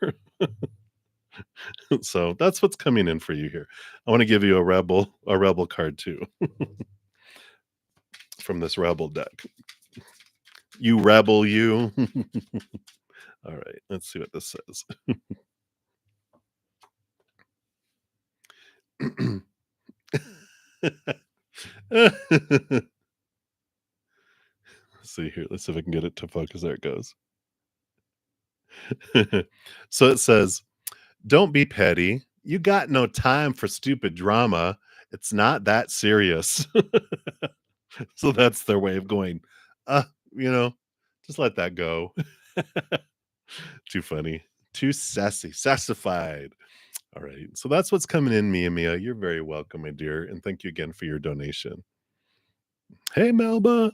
So that's what's coming in for you here. I want to give you a rebel card too from this rebel deck. You rebel, you. All right, let's see what this says. Let's see here. Let's see if I can get it to focus. There it goes. So it says, "Don't be petty. You got no time for stupid drama. It's not that serious." So that's their way of going, uh, you know, just let that go. Too funny. Too sassy, sassified. All right. So that's what's coming in, Mia Mia. You're very welcome, my dear. And thank you again for your donation. Hey, Melba.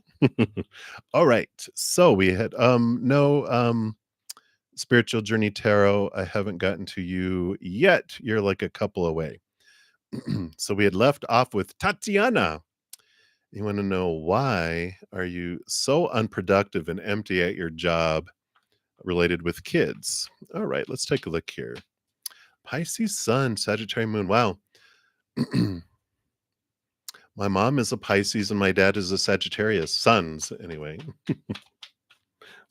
All right. So we had no spiritual journey tarot. I haven't gotten to you yet. You're like a couple away. So we had left off with Tatiana. You want to know why are you so unproductive and empty at your job related with kids? All right, let's take a look here. Pisces Sun, Sagittarius Moon. Wow. My mom is a Pisces and my dad is a Sagittarius. Suns, anyway.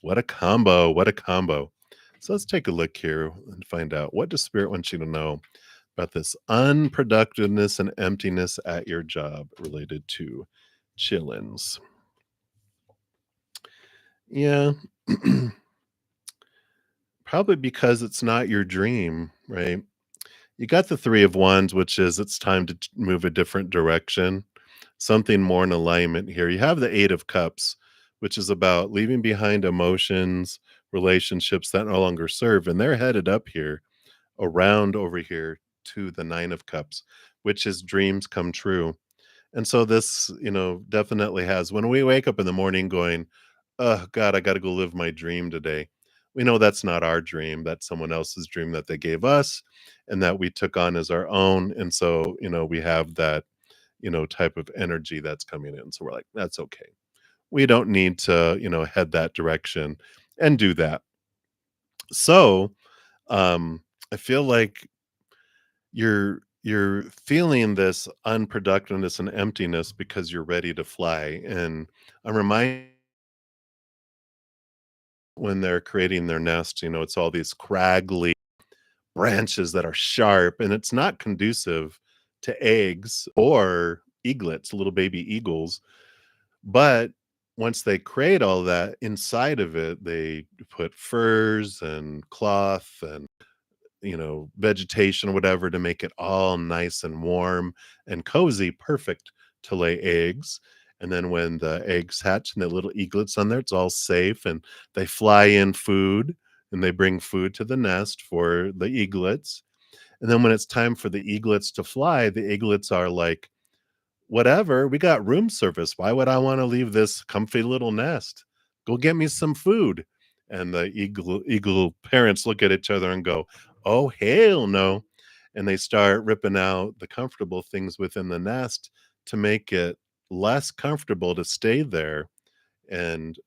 What a combo. What a combo. So let's take a look here and find out what does Spirit want you to know about this unproductiveness and emptiness at your job related to chillins. Yeah. Probably because it's not your dream, right? You got the 3 of Wands, which is it's time to move a different direction, something more in alignment here. You have the 8 of Cups, which is about leaving behind emotions, relationships that no longer serve, and they're headed up here, around over here to the 9 of Cups, which is dreams come true. And so this, definitely has when we wake up in the morning going, "Oh God, I gotta go live my dream today." We know that's not our dream, that's someone else's dream that they gave us and that we took on as our own. And so, we have that, type of energy that's coming in. So we're like, that's okay. We don't need to, head that direction and do that. So I feel like you're feeling this unproductiveness and emptiness because you're ready to fly. And I'm reminded when they're creating their nest, it's all these craggly branches that are sharp, and it's not conducive to eggs or eaglets, little baby eagles. But once they create all that inside of it, they put furs and cloth and vegetation or whatever to make it all nice and warm and cozy, perfect to lay eggs. And then when the eggs hatch and the little eaglets on there, it's all safe and they fly in food and they bring food to the nest for the eaglets. And then when it's time for the eaglets to fly, the eaglets are like, whatever, we got room service. Why would I want to leave this comfy little nest? Go get me some food. And the eagle parents look at each other and go, "Oh hell no." And they start ripping out the comfortable things within the nest to make it less comfortable to stay there, and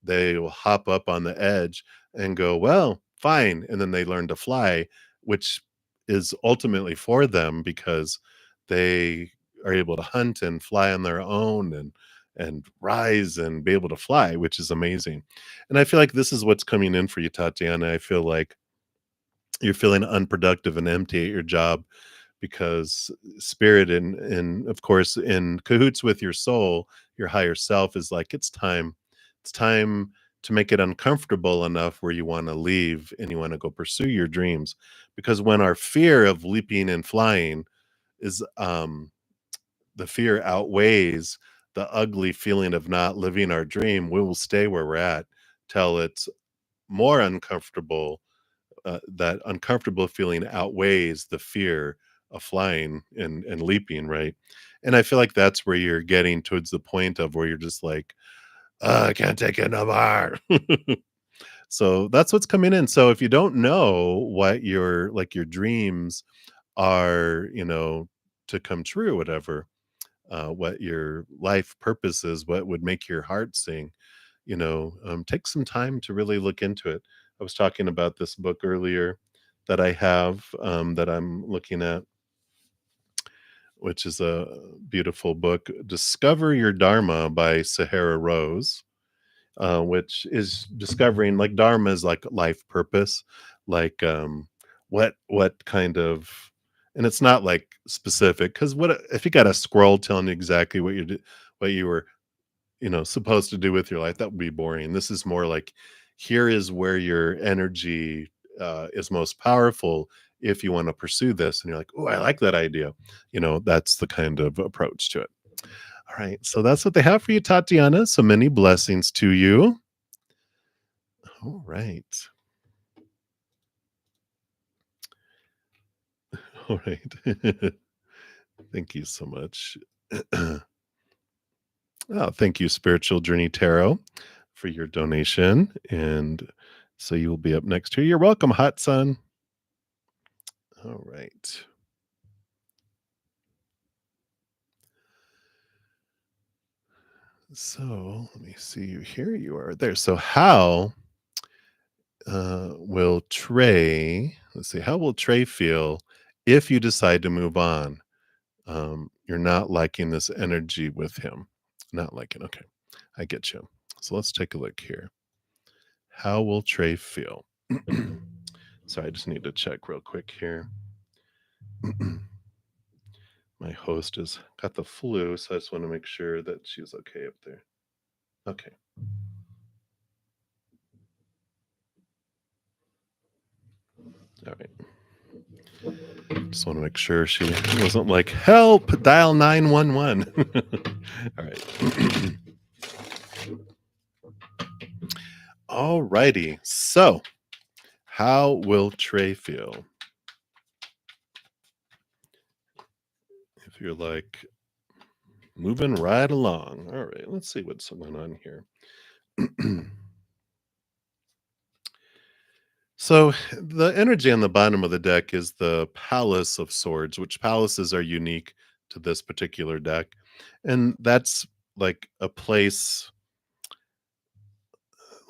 they will hop up on the edge and go, "Well, fine." And then they learn to fly, which is ultimately for them because they are able to hunt and fly on their own and rise and be able to fly, which is amazing. And I feel like this is what's coming in for you, Tatiana. I feel like you're feeling unproductive and empty at your job because spirit and of course in cahoots with your soul, your higher self is like, it's time to make it uncomfortable enough where you want to leave and you want to go pursue your dreams. Because when our fear of leaping and flying is the fear outweighs the ugly feeling of not living our dream, we will stay where we're at till it's more uncomfortable. That uncomfortable feeling outweighs the fear of flying and leaping, right? And I feel like that's where you're getting towards the point of where you're just like, I can't take it no more." So that's what's coming in. So if you don't know what your dreams are, to come true, whatever, what your life purpose is, what would make your heart sing, take some time to really look into it. I was talking about this book earlier that I have, that I'm looking at, which is a beautiful book, Discover Your Dharma by Sahara Rose, which is discovering like dharma is like life purpose, like what kind of, and it's not like specific because what if you got a squirrel telling you exactly what you were supposed to do with your life? That would be boring. This is more like, here is where your energy is most powerful if you want to pursue this. And you're like, oh, I like that idea. That's the kind of approach to it. All right. So that's what they have for you, Tatiana. So many blessings to you. All right. All right. Thank you so much. Oh, thank you, Spiritual Journey Tarot, for your donation. And so you will be up next here. You're welcome, Hot Sun. All right. So let me see you here. You are there. So how will Trey, let's see, how will Trey feel if you decide to move on? You're not liking this energy with him. Not liking. Okay. I get you. So let's take a look here. How will Trey feel? Sorry, I just need to check real quick here. My host has got the flu, so I just want to make sure that she's okay up there. Okay. All right. Just want to make sure she wasn't like, help, dial 911. All right. All righty. So, how will Trey feel? If you're like moving right along. All right. Let's see what's going on here. So the energy on the bottom of the deck is the Palace of Swords, which palaces are unique to this particular deck. And that's like a place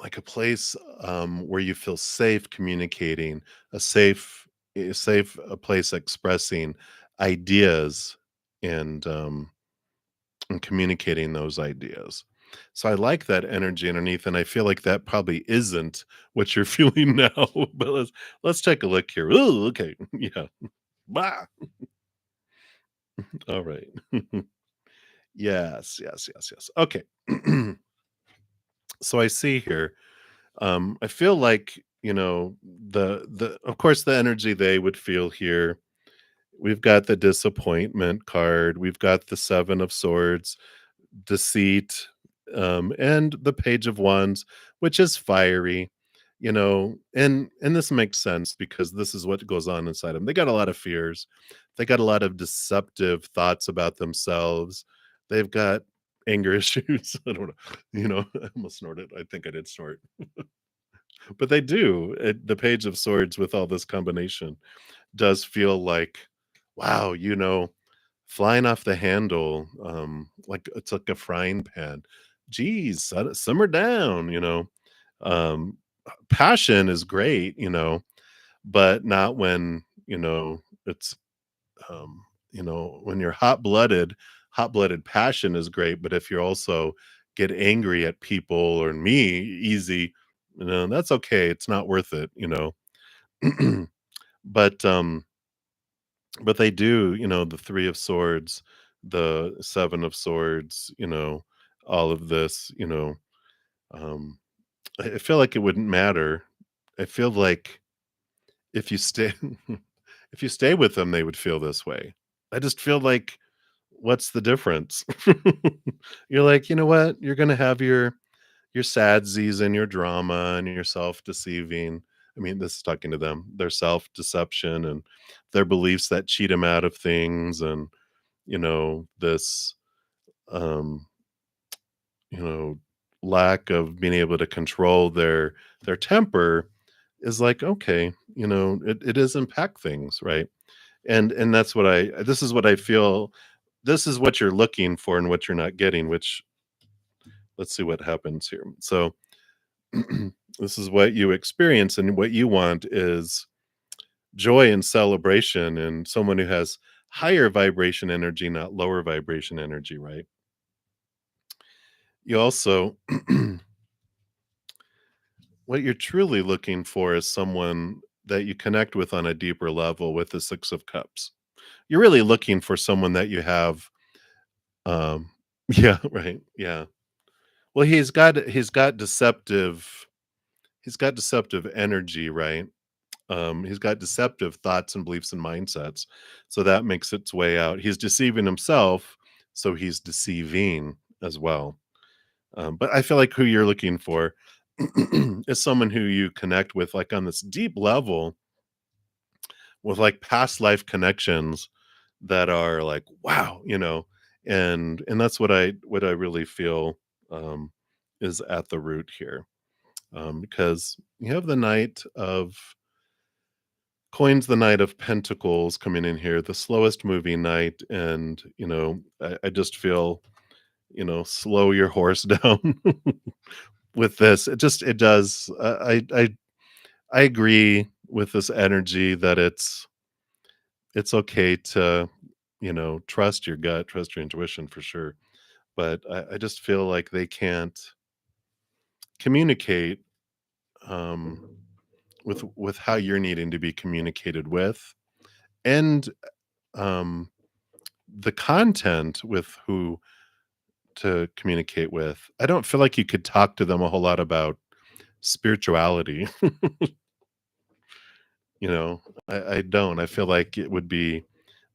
where you feel safe communicating, a safe a place expressing ideas and and communicating those ideas. So I like that energy underneath, and I feel like that probably isn't what you're feeling now. But let's take a look here. Ooh, okay, yeah, bah. All right. Yes, yes, yes, yes. Okay. So I see here. I feel like the of course the energy they would feel here. We've got the disappointment card. We've got the Seven of Swords, deceit, and the Page of Wands, which is fiery, and this makes sense because this is what goes on inside them. They got a lot of fears. They got a lot of deceptive thoughts about themselves. They've got anger issues. I don't know. I almost snorted. I think I did snort. But they do. The Page of Swords with all this combination does feel like, wow, flying off the handle, like it's like a frying pan. Geez, simmer down, Um, passion is great, but not when, it's, when you're hot blooded passion is great. But if you're also get angry at people or me easy, that's okay. It's not worth it. But they do, the 3 of Swords, the 7 of Swords, all of this, um, I feel like it wouldn't matter. I feel like if you stay if you stay with them, they would feel this way. I just feel like, what's the difference? You're like, "You know what? You're gonna have your sadsies and your drama and your self-deceiving." I mean, this is talking to them, their self-deception and their beliefs that cheat them out of things and, this, um, you know, lack of being able to control their temper is like, okay, it does impact things, right? And that's what I this is what I feel this is what you're looking for and what you're not getting, which let's see what happens here. So this is what you experience, and what you want is joy and celebration and someone who has higher vibration energy, not lower vibration energy, right? You also what you're truly looking for is someone that you connect with on a deeper level with the 6 of cups. You're really looking for someone that you have yeah, right. Yeah. Well, he's got deceptive energy, right? He's got deceptive thoughts and beliefs and mindsets. So that makes its way out. He's deceiving himself, so he's deceiving as well. But I feel like who you're looking for is someone who you connect with, like on this deep level, with like past life connections that are like, wow, and that's what I really feel um, is at the root here, because you have the Knight of Coins, the Knight of Pentacles coming in here, the slowest moving knight, and I just feel slow your horse down with this. It does. I agree with this energy that it's okay to, trust your gut, trust your intuition for sure. But I just feel like they can't communicate um, with how you're needing to be communicated with, and um, the content with who to communicate with. I don't feel like you could talk to them a whole lot about spirituality. I don't. I feel like it would be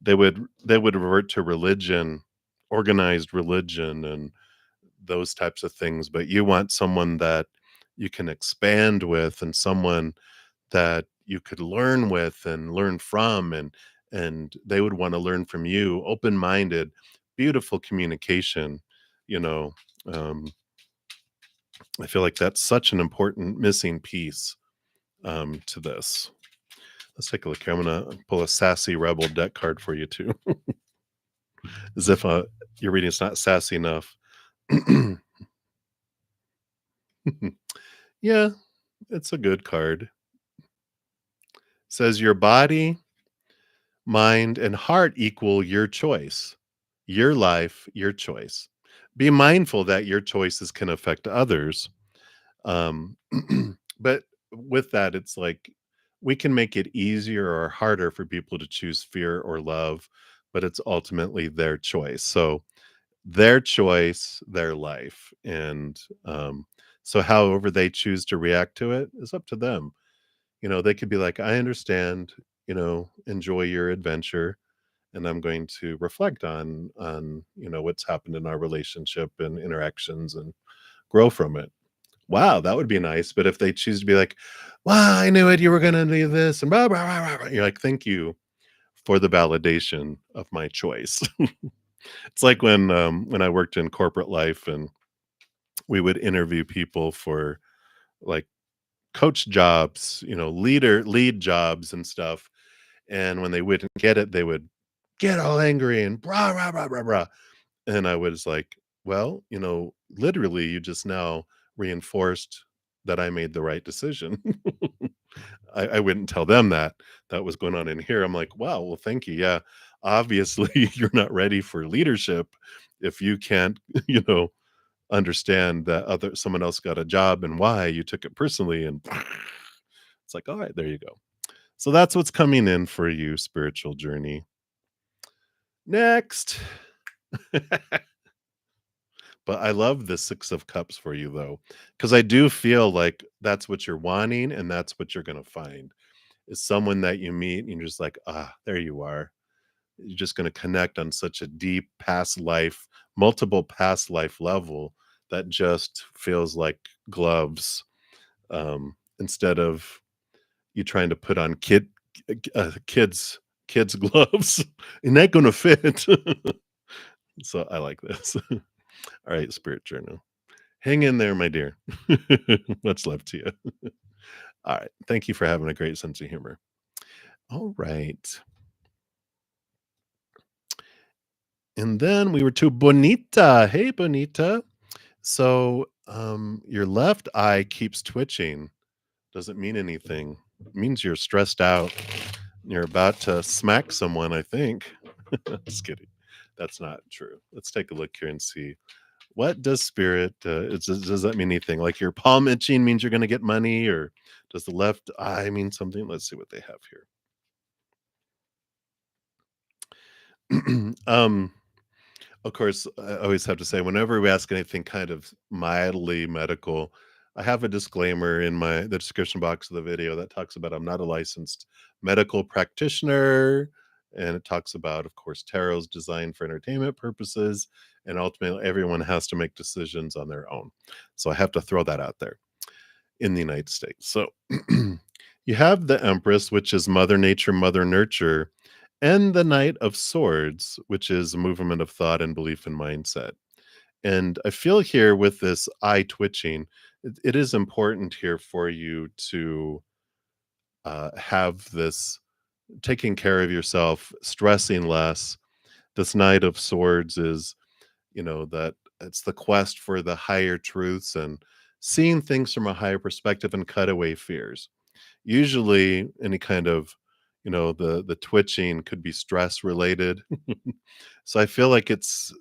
they would revert to religion, organized religion, and those types of things. But you want someone that you can expand with, and someone that you could learn with and learn from, and they would want to learn from you. Open-minded, beautiful communication. You know, um, I feel like that's such an important missing piece to this. Let's take a look here. I'm gonna pull a sassy rebel deck card for you too, as if your reading's not sassy enough. Yeah, it's a good card. Says your body, mind, and heart equal your choice. Your life, your choice. Be mindful that your choices can affect others. Um, but with that, it's like we can make it easier or harder for people to choose fear or love, but it's ultimately their choice. So their choice, their life. And so however they choose to react to it is up to them. They could be like, I understand, enjoy your adventure. And I'm going to reflect on what's happened in our relationship and interactions and grow from it. Wow, that would be nice. But if they choose to be like, wow, I knew it, you were gonna do this, and blah, blah, blah, blah, blah," you're like, thank you for the validation of my choice. It's like when I worked in corporate life and we would interview people for like coach jobs, lead jobs and stuff. And when they wouldn't get it, they would get all angry and blah, blah, blah, blah, blah. And I was like, well, literally, you just now reinforced that I made the right decision. I wouldn't tell them that was going on in here. I'm like, wow, well, thank you. Yeah, obviously, you're not ready for leadership if you can't, understand that other someone else got a job and why you took it personally. And it's like, all right, there you go. So that's what's coming in for you, spiritual journey. Next. But I love the 6 of Cups for you, though, because I do feel like that's what you're wanting, and that's what you're gonna find, is someone that you meet, and you're just like, "Ah, there you are." You're just gonna connect on such a deep past life, multiple past life level that just feels like gloves, instead of you trying to put on kids gloves. And that gonna fit. So, I like this. Alright, spirit journal. Hang in there, my dear. Much love to you. All right. Thank you for having a great sense of humor. All right. And then we were to Bonita. Hey, Bonita. So, your left eye keeps twitching. Doesn't mean anything. It means you're stressed out. You're about to smack someone, I think. Just kidding. That's not true. Let's take a look here and see. What does spirit, does that mean anything? Like your palm itching means you're going to get money, or does the left eye mean something? Let's see what they have here. Of course, I always have to say, whenever we ask anything kind of mildly medical, I have a disclaimer in the description box of the video that talks about I'm not a licensed medical practitioner, and it talks about, of course, tarot's designed for entertainment purposes, and ultimately everyone has to make decisions on their own. So I have to throw that out there in the United States. So you have the Empress, which is Mother Nature, Mother Nurture, and the Knight of Swords, which is a movement of thought and belief and mindset. And I feel here with this eye twitching, it is important here for you to have this taking care of yourself, stressing less. This Knight of Swords is, that it's the quest for the higher truths and seeing things from a higher perspective and cut away fears. Usually any kind of, the twitching could be stress related. So I feel like it's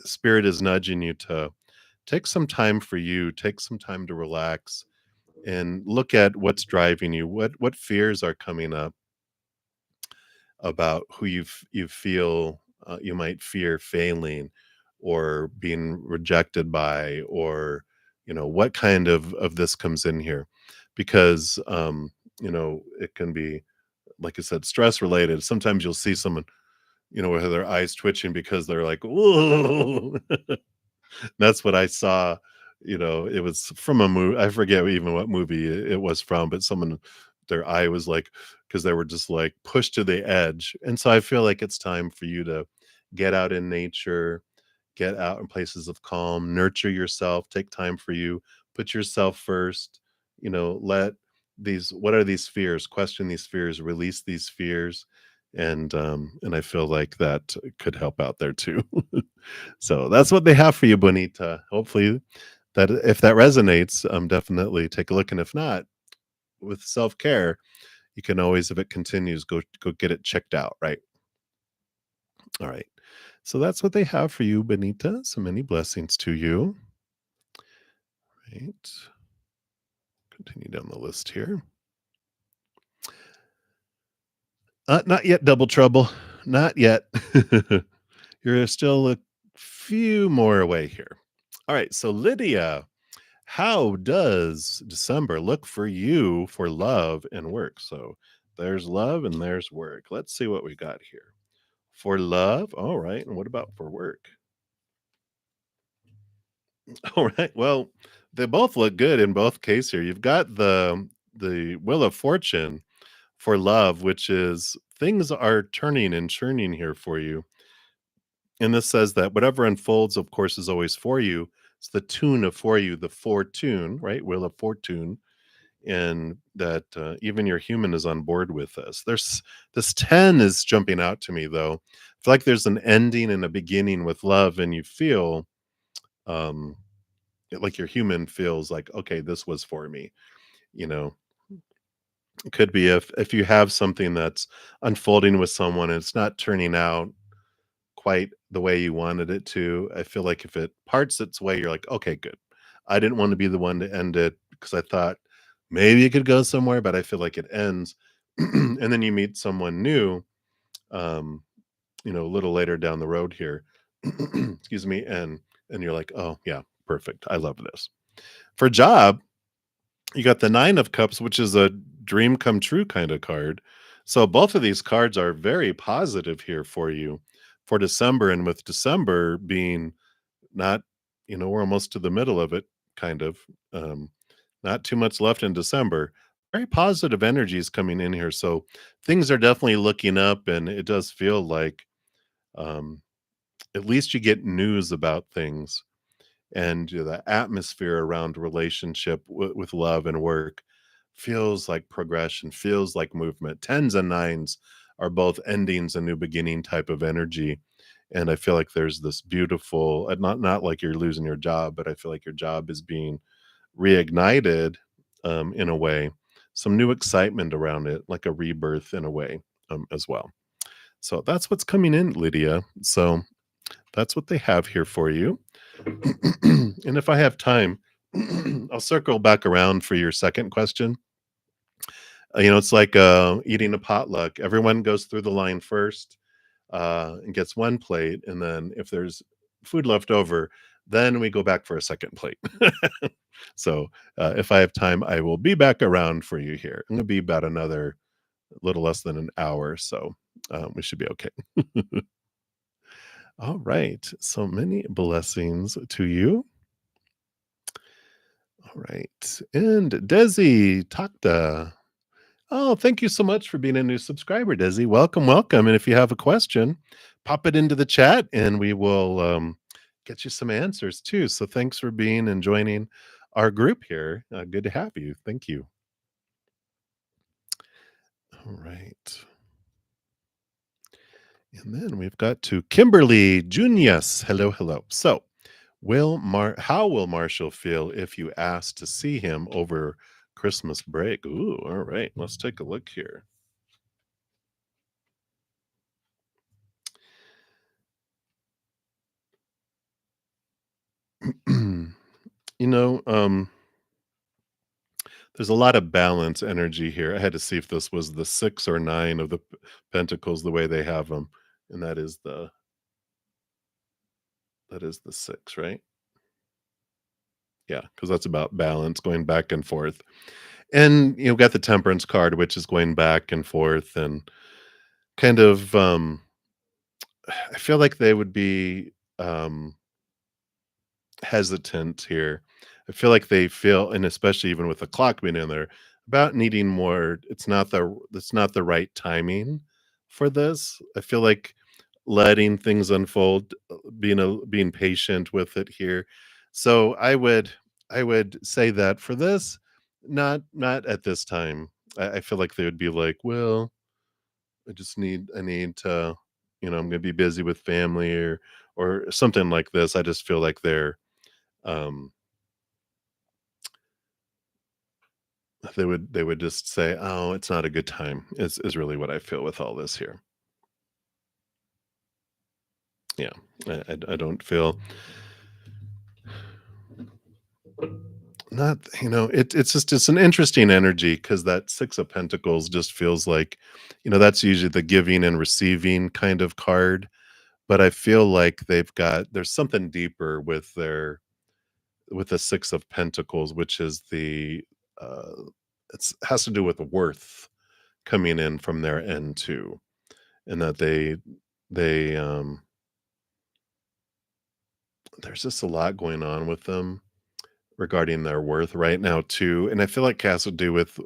spirit is nudging you to take some time for you, take some time to relax and look at what's driving you, what fears are coming up about who you feel, you might fear failing or being rejected by, or what kind of this comes in here, because it can be, like I said, stress related. Sometimes you'll see someone, with their eyes twitching because they're like, "Whoa." That's what I saw. It was from a movie. I forget even what movie it was from, but someone, their eye was like, because they were just like pushed to the edge. And so I feel like it's time for you to get out in nature, get out in places of calm, nurture yourself, take time for you, put yourself first, let these, what are these fears? Question these fears, release these fears. And I feel like that could help out there too. So that's what they have for you, Bonita. Hopefully that if that resonates, definitely take a look. And if not, with self-care, you can always, if it continues, go get it checked out, right? All right. So that's what they have for you, Benita. So many blessings to you. Right. Continue down the list here. Not yet, double trouble. Not yet. You're still a few more away here. All right. So Lydia, how does December look for you for love and work? So there's love and there's work. Let's see what we got here. For love, all right. And what about for work? All right. Well, they both look good in both cases here. You've got the Wheel of Fortune for love, which is things are turning and churning here for you. And this says that whatever unfolds, of course, is always for you. It's the tune of for you, the fortune, right? Wheel of Fortune. And that even your human is on board with this. There's this 10 is jumping out to me though. I feel like there's an ending and a beginning with love, and you feel um like your human feels like, okay, this was for me. You know, it could be if you have something that's unfolding with someone and it's not turning out quite the way you wanted it to. I feel like if it parts its way, you're like, okay, good. I didn't want to be the one to end it because I thought maybe it could go somewhere, but I feel like it ends. And then you meet someone new, um, a little later down the road here. Excuse me, and you're like, oh yeah, perfect. I love this. For job, you got the 9 of Cups, which is a dream come true kind of card. So both of these cards are very positive here for you for December, and with December being not, we're almost to the middle of it, kind of. Um, not too much left in December. Very positive energies coming in here. So things are definitely looking up, and it does feel like um, at least you get news about things, and the atmosphere around relationship with love and work feels like progression, feels like movement. Tens and nines are both endings and new beginning type of energy. And I feel like there's this beautiful, not like you're losing your job, but I feel like your job is being reignited in a way, some new excitement around it, like a rebirth in a way as well. So that's what's coming in, Lydia. So that's what they have here for you. And if I have time, I'll circle back around for your second question. It's like eating a potluck. Everyone goes through the line first and gets one plate. And then if there's food left over, then we go back for a second plate. So if I have time, I will be back around for you here. I'm going to be about another little less than an hour. So we should be okay. All right. So many blessings to you. All right. And Desi Takta. Oh, thank you so much for being a new subscriber, Desi. Welcome, welcome. And if you have a question, pop it into the chat and we will get you some answers too. So thanks for being and joining our group here. Good to have you. Thank you. All right. And then we've got to Kimberly Junius. Hello, hello. So How will Marshall feel if you ask to see him over Christmas break? Ooh, all right. Let's take a look here. You know, there's a lot of balance energy here. I had to see if this was the 6 or 9 of the pentacles the way they have them, and that is the 6, right? Yeah, because that's about balance, going back and forth. And, got the Temperance card, which is going back and forth and kind of, I feel like they would be, hesitant here. I feel like they feel, and especially even with the clock being in there, about needing more. It's not the right timing for this. I feel like letting things unfold, being patient with it here. So I would say that for this, not at this time. I feel like they would be like, well, I need to, I'm gonna be busy with family or something like this. I just feel like um they would just say, "Oh, it's not a good time," is really what I feel with all this here. Yeah. I don't feel not it's an interesting energy because that 6 of Pentacles just feels like, that's usually the giving and receiving kind of card, but I feel like there's something deeper with the 6 of Pentacles, which is uh it's has to do with worth coming in from their end too, and that they there's just a lot going on with them regarding their worth right now too, and I feel like it has to do with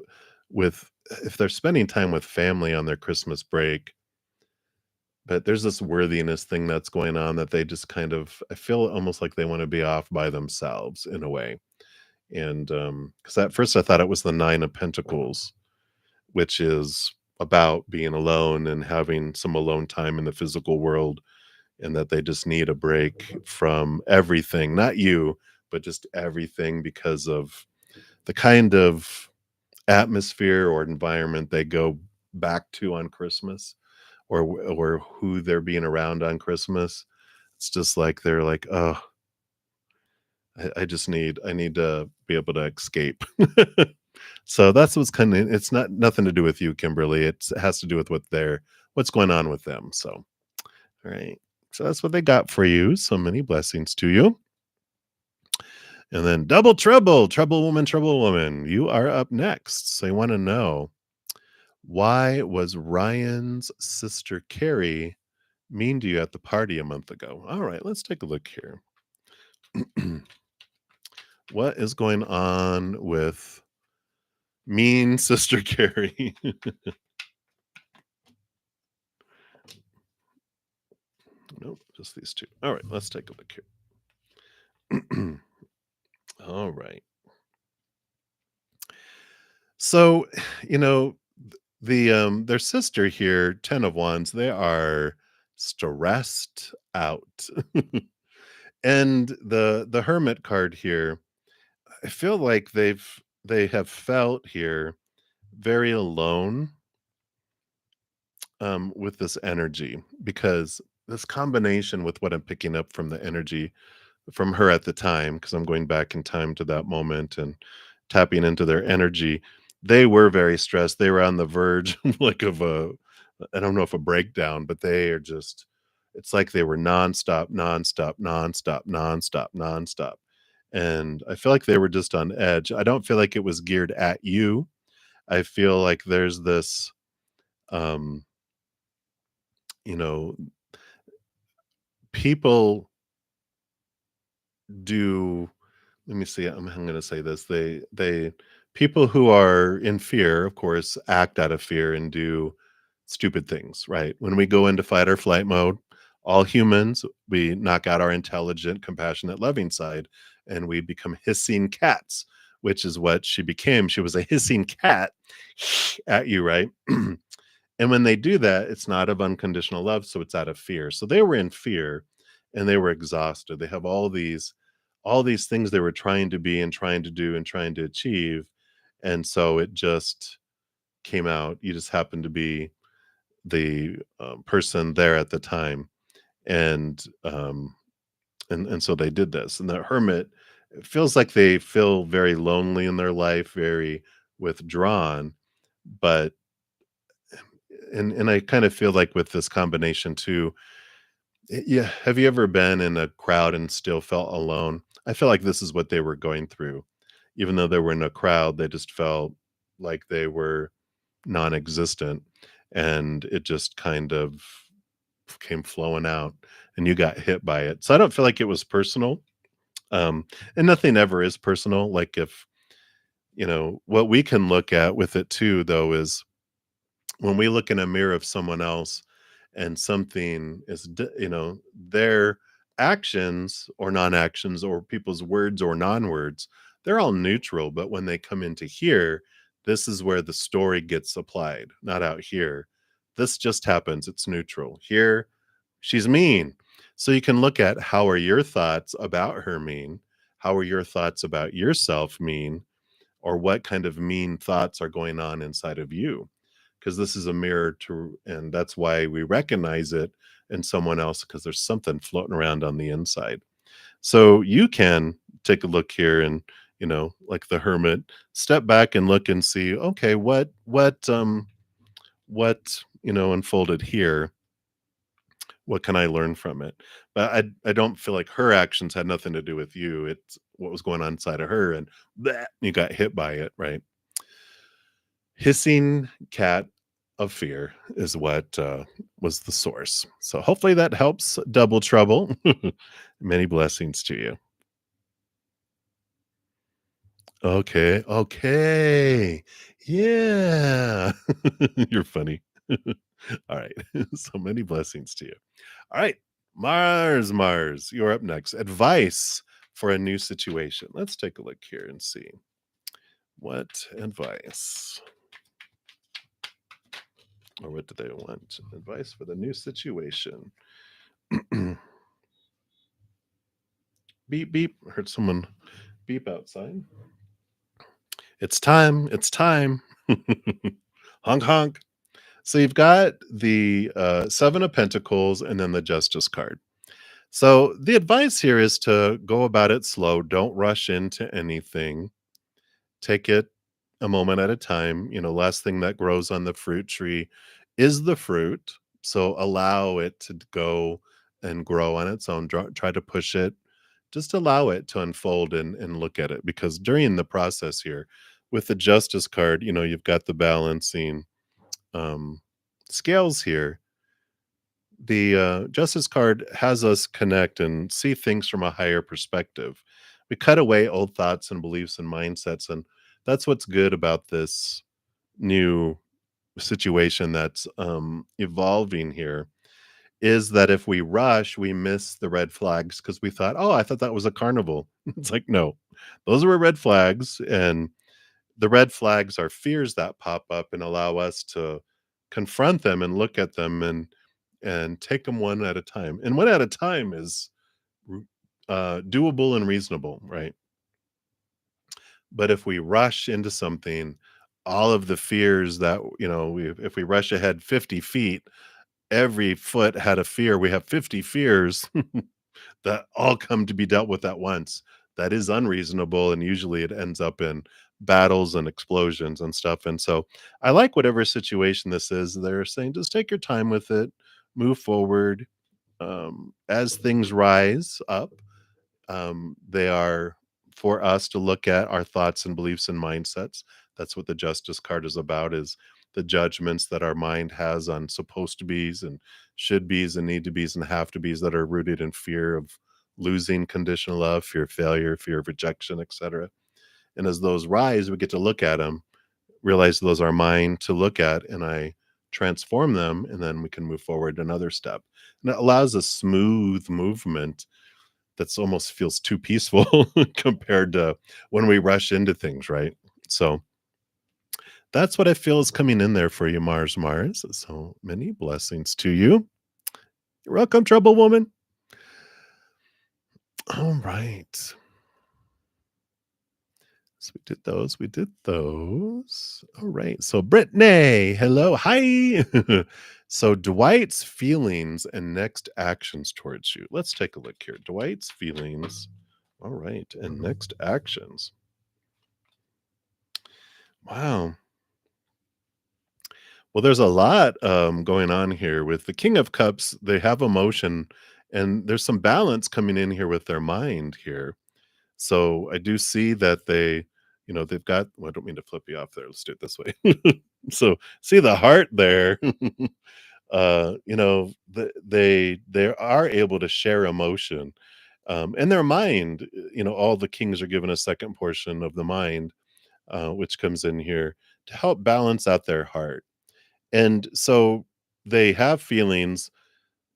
if they're spending time with family on their Christmas break, but there's this worthiness thing that's going on that they just kind of I feel almost like they wanna be off by themselves in a way, and, because at first I thought it was the 9 of Pentacles, which is about being alone and having some alone time in the physical world, and that they just need a break from everything, not you, but just everything because of the kind of atmosphere or environment they go back to on Christmas, or who they're being around on Christmas. It's just like they're like, "Oh, I need to be able to escape." So that's what's kinda it's not nothing to do with you, Kimberly. It has to do with what's going on with them, so, all right. So that's what they got for you. So many blessings to you. And then double trouble woman, you are up next. So I want to know, why was Ryan's sister Carrie mean to you at the party a month ago? All right, let's take a look here. What is going on with mean sister Carrie? Nope, just these two. All right, let's take a look here. All right. So, you know, their sister here, 10 of Wands, they are stressed out. And the Hermit card here, I feel like they have felt here very alone, with this energy, because this combination with what I'm picking up from the energy from her at the time, because I'm going back in time to that moment and tapping into their energy. They were very stressed. They were on the verge like of a I don't know if a breakdown, but they are just it's like they were nonstop, nonstop, nonstop, nonstop, nonstop. And I feel like they were just on edge. I don't feel like it was geared at you. I feel like there's this um, you know, people do let me see, I'm gonna say this, they people who are in fear, of course, act out of fear and do stupid things, right? When we go into fight or flight mode, all humans, we knock out our intelligent, compassionate, loving side, and we become hissing cats, which is what she became. She was a hissing cat at you, right? And when they do that, it's not of unconditional love, so it's out of fear. So they were in fear and they were exhausted. They have all these. all these things they were trying to be and trying to do and trying to achieve, and so it just came out. You just happened to be the, person there at the time, and, and so they did this, and the hermit, it feels like they feel very lonely in their life, very withdrawn, but and I kind of feel like with this combination too, yeah, have you ever been in a crowd and still felt alone? I feel like this is what they were going through. Even though they were in a crowd, they just felt like they were non-existent, and it just kind of came flowing out, and you got hit by it. So I don't feel like it was personal, and nothing ever is personal. Like if what we can look at with it too, though, is when we look in a mirror of someone else and something is their actions or non-actions or people's words or non-words, they're all neutral, but when they come into here, this is where the story gets applied, not out here. This just happens, it's neutral. Here, she's mean. So you can look at, how are your thoughts about her mean? How are your thoughts about yourself mean? Or what kind of mean thoughts are going on inside of you? Because this is a mirror to, and that's why we recognize it in someone else, because there's something floating around on the inside. So you can take a look here and, like the hermit, step back and look and see, okay, what unfolded here, what can I learn from it? But I don't feel like her actions had nothing to do with you. It's what was going on inside of her, and that you got hit by it, right? Hissing cat of fear is what was the source. So hopefully that helps, double trouble. Many blessings to you. Okay. Okay. Yeah. You're funny. All right. So many blessings to you. All right. Mars, you're up next. Advice for a new situation. Let's take a look here and see what advice, or what do they want? Advice for the new situation. Beep, beep. Heard someone beep outside. It's time. It's time. Honk, honk. So you've got the Seven of Pentacles and then the Justice card. So the advice here is to go about it slow. Don't rush into anything. Take it a moment at a time. Last thing that grows on the fruit tree is the fruit. So allow it to go and grow on its own. Try to push it. Just allow it to unfold and look at it. Because during the process here, with the Justice card, you've got the balancing um, scales here. The Justice card has us connect and see things from a higher perspective. We cut away old thoughts and beliefs and mindsets, and that's what's good about this new situation that's evolving here, is that if we rush, we miss the red flags because we thought, oh, I thought that was a carnival. It's like, no, those were red flags. And the red flags are fears that pop up and allow us to confront them and look at them and take them one at a time. And one at a time is doable and reasonable, right? But if we rush into something, all of the fears that, if we rush ahead 50 feet, every foot had a fear. We have 50 fears that all come to be dealt with at once. That is unreasonable. And usually it ends up in battles and explosions and stuff. And so I like whatever situation this is. They're saying just take your time with it, move forward. As things rise up, they are for us to look at our thoughts and beliefs and mindsets. That's what the Justice card is about, is the judgments that our mind has on supposed to be's and should be's and need to be's and have to be's that are rooted in fear of losing conditional love, fear of failure, fear of rejection, etc. And as those rise, we get to look at them, realize those are mine to look at, and I transform them, and then we can move forward another step. And it allows a smooth movement that's almost feels too peaceful compared to when we rush into things, right? So that's what I feel is coming in there for you, Mars. So many blessings to you. You're welcome, trouble woman. All right. So we did those. We did those. All right. So Brittany, hello. Hi. So Dwight's feelings and next actions towards you. Let's take a look here. Dwight's feelings. All right. And next actions. Wow. Well, there's a lot going on here with the King of Cups. They have emotion, and there's some balance coming in here with their mind here. So I do see that they've got. Well, I don't mean to flip you off there. Let's do it this way. So see the heart there. They are able to share emotion, and their mind. All the kings are given a second portion of the mind, which comes in here to help balance out their heart. And so they have feelings,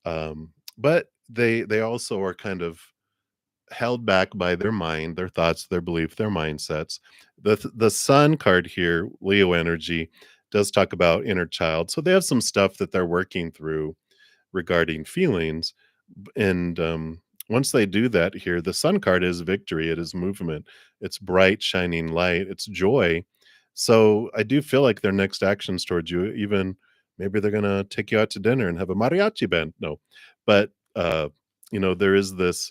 but they also are kind of held back by their mind, their thoughts, their belief, their mindsets. The Sun card here, Leo energy, does talk about inner child. So they have some stuff that they're working through regarding feelings. And once they do that here, the Sun card is victory, it is movement, it's bright, shining light, it's joy. So I do feel like their next actions towards you, even maybe they're gonna take you out to dinner and have a mariachi band. No, but there is this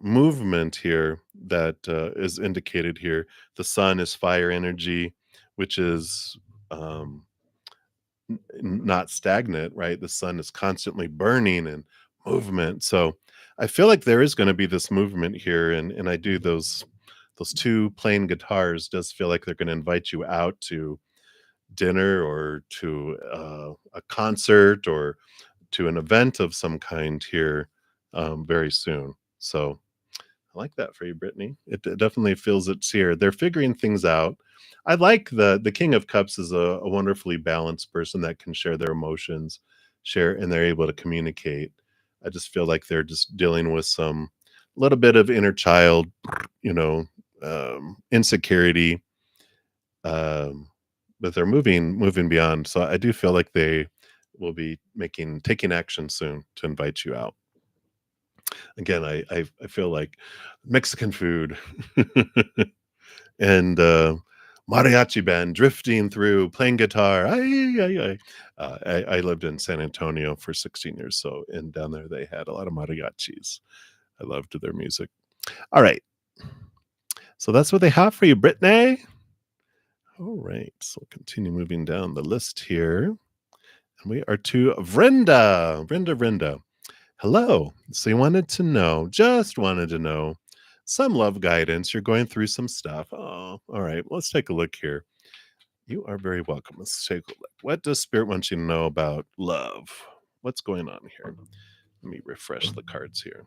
movement here that is indicated here. The sun is fire energy, which is not stagnant, right? The sun is constantly burning and movement. So I feel like there is going to be this movement here, and I do those two playing guitars does feel like they're going to invite you out to dinner or to a concert or to an event of some kind here very soon. So I like that for you, Brittany. It definitely feels it's here. They're figuring things out. I like the King of Cups is a wonderfully balanced person that can share their emotions, share, and they're able to communicate. I just feel like they're just dealing with some little bit of inner child, you know, insecurity, um, but they're moving beyond. So I do feel like they will be taking action soon to invite you out. Again, I feel like Mexican food and mariachi band drifting through, playing guitar. Ay, ay, ay. I lived in San Antonio for 16 years, so and down there they had a lot of mariachis. I loved their music. All right, so that's what they have for you, Brittany. All right, so continue moving down the list here, and we are to Vrenda. Vrenda. Hello. So you just wanted to know some love guidance. You're going through some stuff. Oh, all right. Let's take a look here. You are very welcome. Let's take a look. What does Spirit want you to know about love? What's going on here? Let me refresh the cards here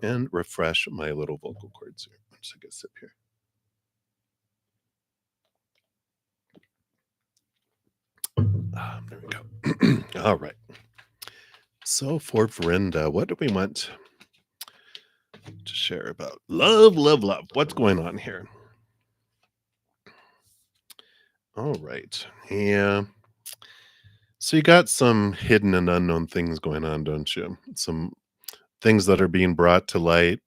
and refresh my little vocal cords here. Let's take a sip here. There we go. All right. So for Verinda, what do we want to share about love, love, love? What's going on here? All right. Yeah. So you got some hidden and unknown things going on, don't you? Some things that are being brought to light,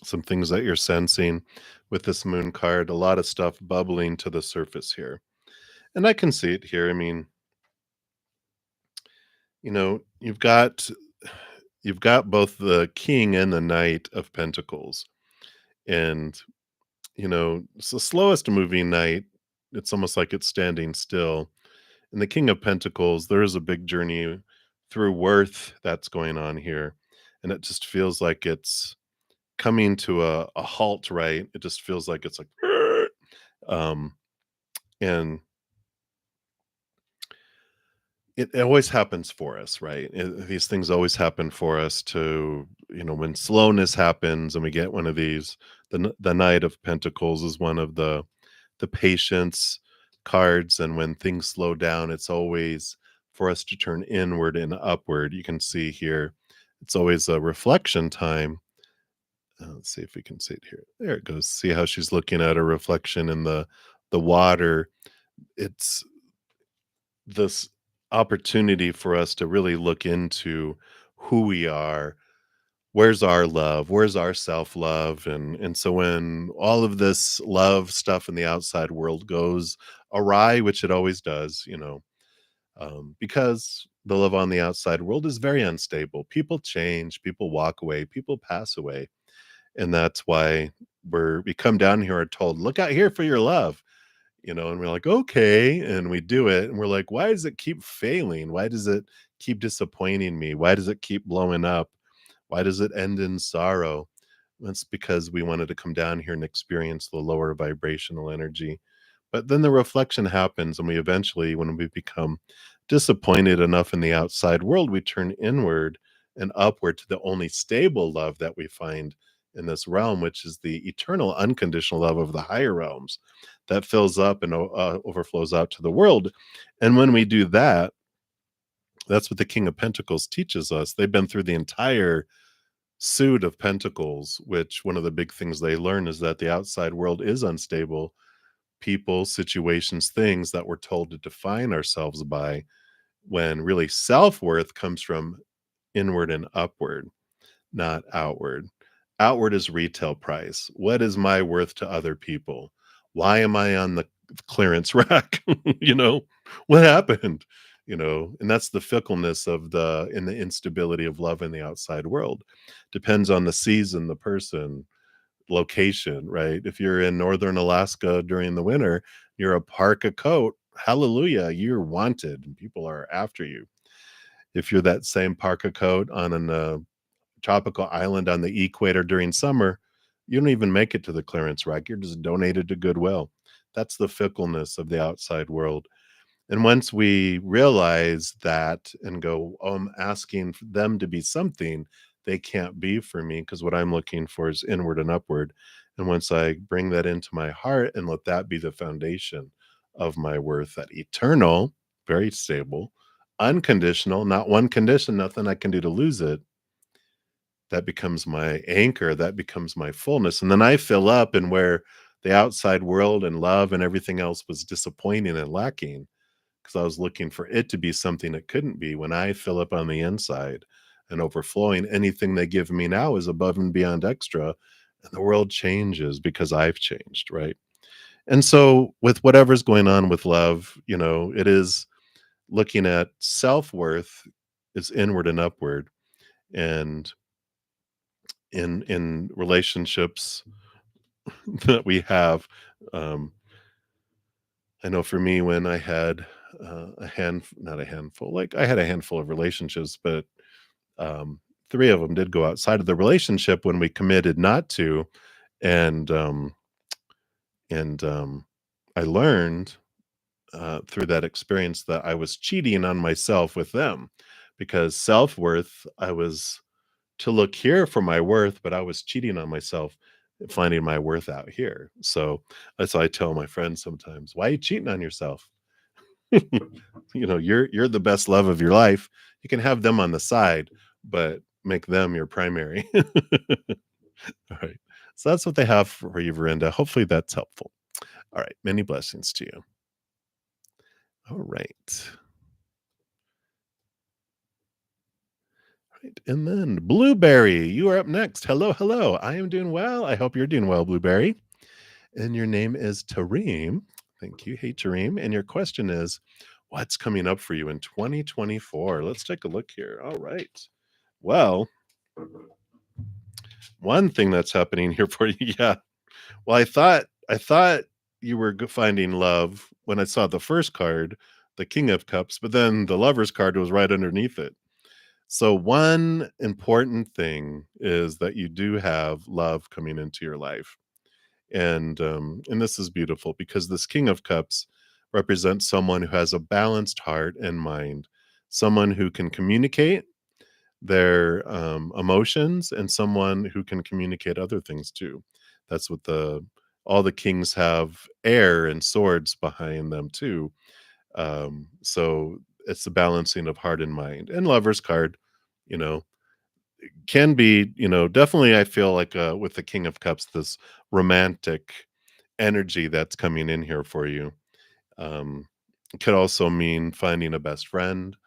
some things that you're sensing with this moon card, a lot of stuff bubbling to the surface here. And I can see it here. I mean, you've got both the king and the knight of pentacles. And it's the slowest moving knight. It's almost like it's standing still. And the King of Pentacles, there is a big journey through worth that's going on here. And it just feels like it's coming to a halt, right? It just feels like it's like, um, and it always happens for us, right? These things always happen for us when slowness happens and we get one of these, the Knight of Pentacles is one of the patience cards, and when things slow down it's always for us to turn inward and upward. You can see here it's always a reflection time. Let's see if we can see it here. There it goes. See how she's looking at a reflection in the water. It's this opportunity for us to really look into who we are, where's our love? Where's our self-love? And so when all of this love stuff in the outside world goes awry, which it always does, because the love on the outside world is very unstable. People change, people walk away, people pass away. And that's why we come down here and told, look out here for your love, and we're like, okay. And we do it. And we're like, why does it keep failing? Why does it keep disappointing me? Why does it keep blowing up? Why does it end in sorrow? That's because we wanted to come down here and experience the lower vibrational energy. But then the reflection happens, and we eventually, when we become disappointed enough in the outside world, we turn inward and upward to the only stable love that we find in this realm, which is the eternal, unconditional love of the higher realms that fills up and overflows out to the world. And when we do that, that's what the King of Pentacles teaches us. They've been through the entire suit of Pentacles, which one of the big things they learn is that the outside world is unstable. People, situations, things that we're told to define ourselves by, when really self-worth comes from inward and upward, not outward. Outward is retail price. What is my worth to other people? Why am I on the clearance rack? you know, what happened? And that's the fickleness of the instability of love in the outside world. Depends on the season, the person, location, right? If you're in northern Alaska during the winter, you're a parka coat. Hallelujah, you're wanted and people are after you. If you're that same parka coat on a tropical island on the equator during summer, you don't even make it to the clearance rack. You're just donated to Goodwill. That's the fickleness of the outside world. And once we realize that and go, oh, I'm asking them to be something they can't be for me, because what I'm looking for is inward and upward. And once I bring that into my heart and let that be the foundation of my worth, that eternal, very stable, unconditional, not one condition, nothing I can do to lose it, that becomes my anchor, that becomes my fullness. And then I fill up, and where the outside world and love and everything else was disappointing and lacking, because I was looking for it to be something it couldn't be. When I fill up on the inside and overflowing, anything they give me now is above and beyond extra, and the world changes because I've changed, right? And so, with whatever's going on with love, it is looking at self-worth is inward and upward. And in relationships that we have, um, I know for me, when I had not a handful, like I had a handful of relationships, but um, three of them did go outside of the relationship when we committed not to, and I learned through that experience that I was cheating on myself with them, because self worth, I was to look here for my worth, but I was cheating on myself, finding my worth out here. So that's why I tell my friends sometimes, why are you cheating on yourself? You're the best love of your life. You can have them on the side, but make them your primary. All right. So that's what they have for you, Verinda. Hopefully that's helpful. All right. Many blessings to you. All right. Right. And then Blueberry, you are up next. Hello, hello. I am doing well. I hope you're doing well, Blueberry. And your name is Tareem. Thank you. Hey, Tareem. And your question is, what's coming up for you in 2024? Let's take a look here. All right. Well, one thing that's happening here for you, yeah. Well, I thought you were finding love when I saw the first card, the King of Cups, but then the Lover's card was right underneath it. So one important thing is that you do have love coming into your life. And this is beautiful, because this King of Cups represents someone who has a balanced heart and mind, someone who can communicate their emotions, and someone who can communicate other things too. That's what all the kings have air and swords behind them too. So it's the balancing of heart and mind. And Lover's card, you know, can be, definitely, I feel like with the King of Cups, this romantic energy that's coming in here for you. It could also mean finding a best friend,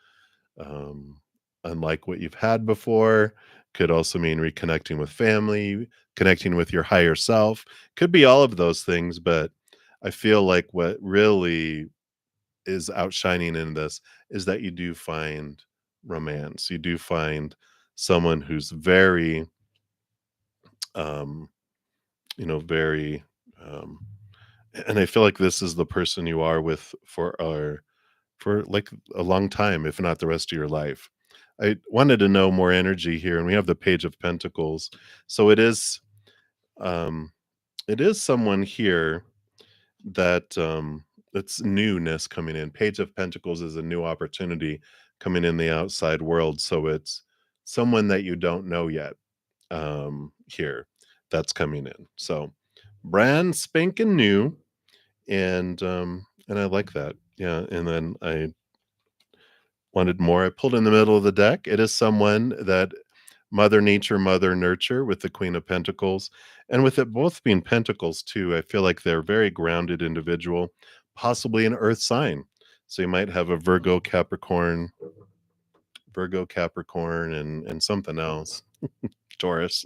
um, unlike what you've had before. could also mean reconnecting with family, connecting with your higher self. Could be all of those things, but I feel like what really is outshining in this is that you do find romance. You do find someone who's very, um, very, um, and I feel like this is the person you are with for like a long time, if not the rest of your life. I wanted to know more energy here, and we have the Page of Pentacles. So um, it is someone here that it's newness coming in. Page of Pentacles is a new opportunity coming in the outside world. So it's someone that you don't know yet here that's coming in. So brand spanking new, and I like that. Yeah, and then I wanted more. I pulled in the middle of the deck. It is someone that Mother Nature, Mother Nurture with the Queen of Pentacles. And with it both being Pentacles too, I feel like they're a very grounded individual, possibly an earth sign. So you might have a Virgo, Capricorn, and something else, Taurus.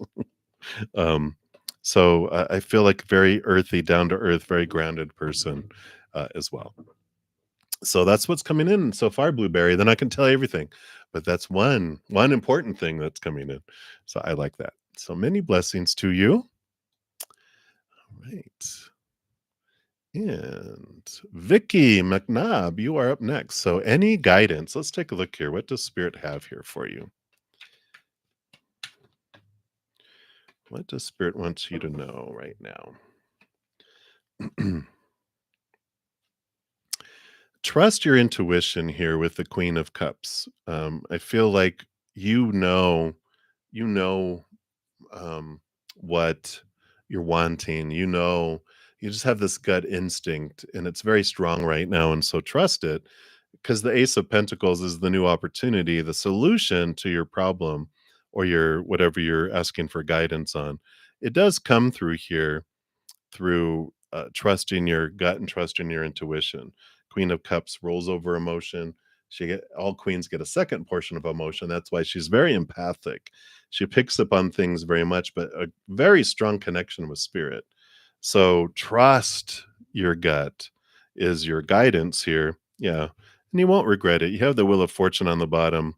Um, so I feel like very earthy, down to earth, very grounded person as well. So that's what's coming in so far, Blueberry. Then I can tell you everything, but that's one important thing that's coming in. So I like that. So many blessings to you. All right. And Vicky McNabb, you are up next. So any guidance? Let's take a look here. What does Spirit have here for you? What does Spirit want you to know right now? Trust your intuition here with the Queen of Cups. I feel like you know what you're wanting. You just have this gut instinct, and it's very strong right now. And so trust it, because the Ace of Pentacles is the new opportunity, the solution to your problem or your whatever you're asking for guidance on. It does come through here through trusting your gut and trusting your intuition. Queen of Cups rolls over emotion. All queens get a second portion of emotion. That's why she's very empathic. She picks up on things very much, but a very strong connection with spirit. So trust your gut is your guidance here. Yeah. And you won't regret it. You have the Wheel of Fortune on the bottom.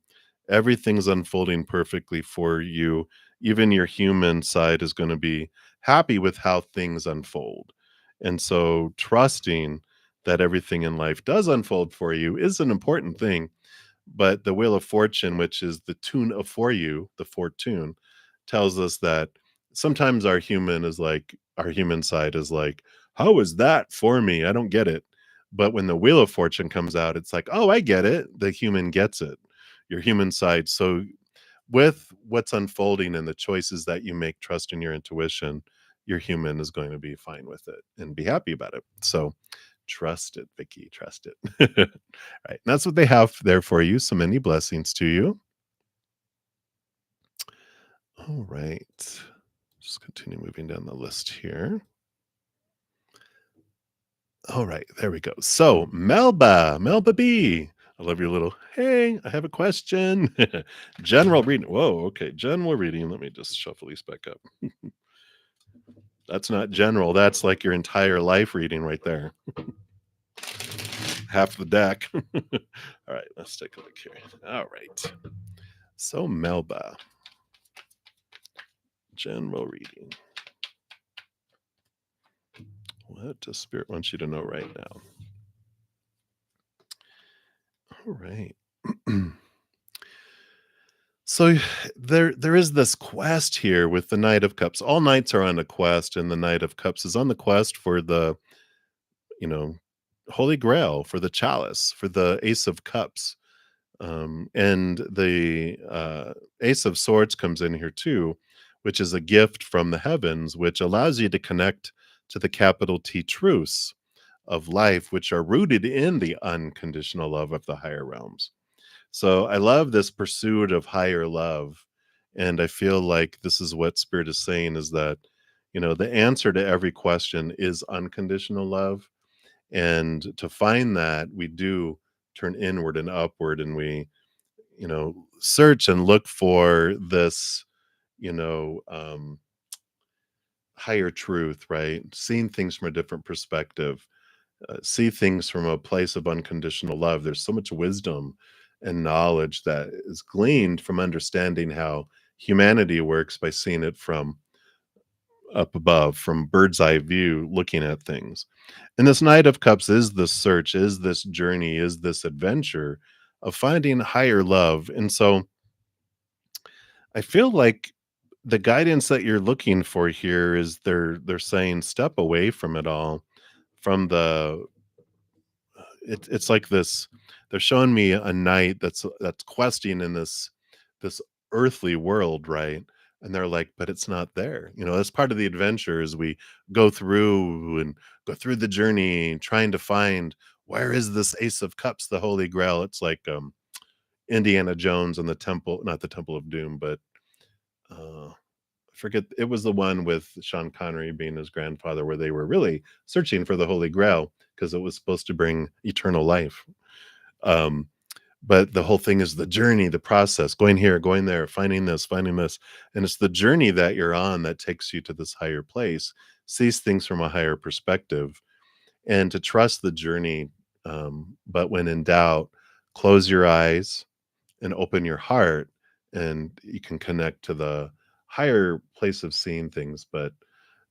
Everything's unfolding perfectly for you. Even your human side is going to be happy with how things unfold. And so trusting that everything in life does unfold for you is an important thing. But the Wheel of Fortune, which is the tune of for you, the fortune, tells us that sometimes our human side is like, how is that for me? I don't get it. But when the Wheel of Fortune comes out, it's like, oh, I get it. The human gets it. Your human side. So with what's unfolding and the choices that you make, trust in your intuition, your human is going to be fine with it and be happy about it. So trust it, Vicky, trust it. Right. And that's what they have there for you. So many blessings to you. All right. Just continue moving down the list here. All right, there we go. So Melba B. I love your little, hey, I have a question. General reading. Whoa, okay. General reading. Let me just shuffle these back up. That's not general. That's like your entire life reading right there. Half the deck. All right, let's take a look here. All right. So Melba. General reading. What does Spirit want you to know right now? All right. So there is this quest here with the Knight of Cups. All knights are on a quest, and the Knight of Cups is on the quest for the, you know, Holy Grail, for the chalice, for the Ace of Cups. And the Ace of Swords comes in here too, which is a gift from the heavens, which allows you to connect to the capital T truths of life, which are rooted in the unconditional love of the higher realms. So I love this pursuit of higher love. And I feel like this is what Spirit is saying, is that, the answer to every question is unconditional love. And to find that, we do turn inward and upward, and we, search and look for this you know, higher truth, right? Seeing things from a different perspective, see things from a place of unconditional love. There's so much wisdom and knowledge that is gleaned from understanding how humanity works by seeing it from up above, from bird's eye view, looking at things. And this Knight of Cups is this search, is this journey, is this adventure of finding higher love. And so I feel like the guidance that you're looking for here is they're saying step away from it all, from the it's like this. They're showing me a knight that's questing in this earthly world, right? And they're like, but it's not there. You know, that's part of the adventure is we go through and go through the journey trying to find where is this Ace of Cups, the Holy Grail. It's like Indiana Jones and the temple, not the Temple of Doom, but I forget, it was the one with Sean Connery being his grandfather where they were really searching for the Holy Grail because it was supposed to bring eternal life. Um, but the whole thing is the journey, the process, going here, going there, finding this, finding this. And it's the journey that you're on that takes you to this higher place, sees things from a higher perspective, and to trust the journey. But when in doubt, close your eyes and open your heart, and you can connect to the higher place of seeing things. But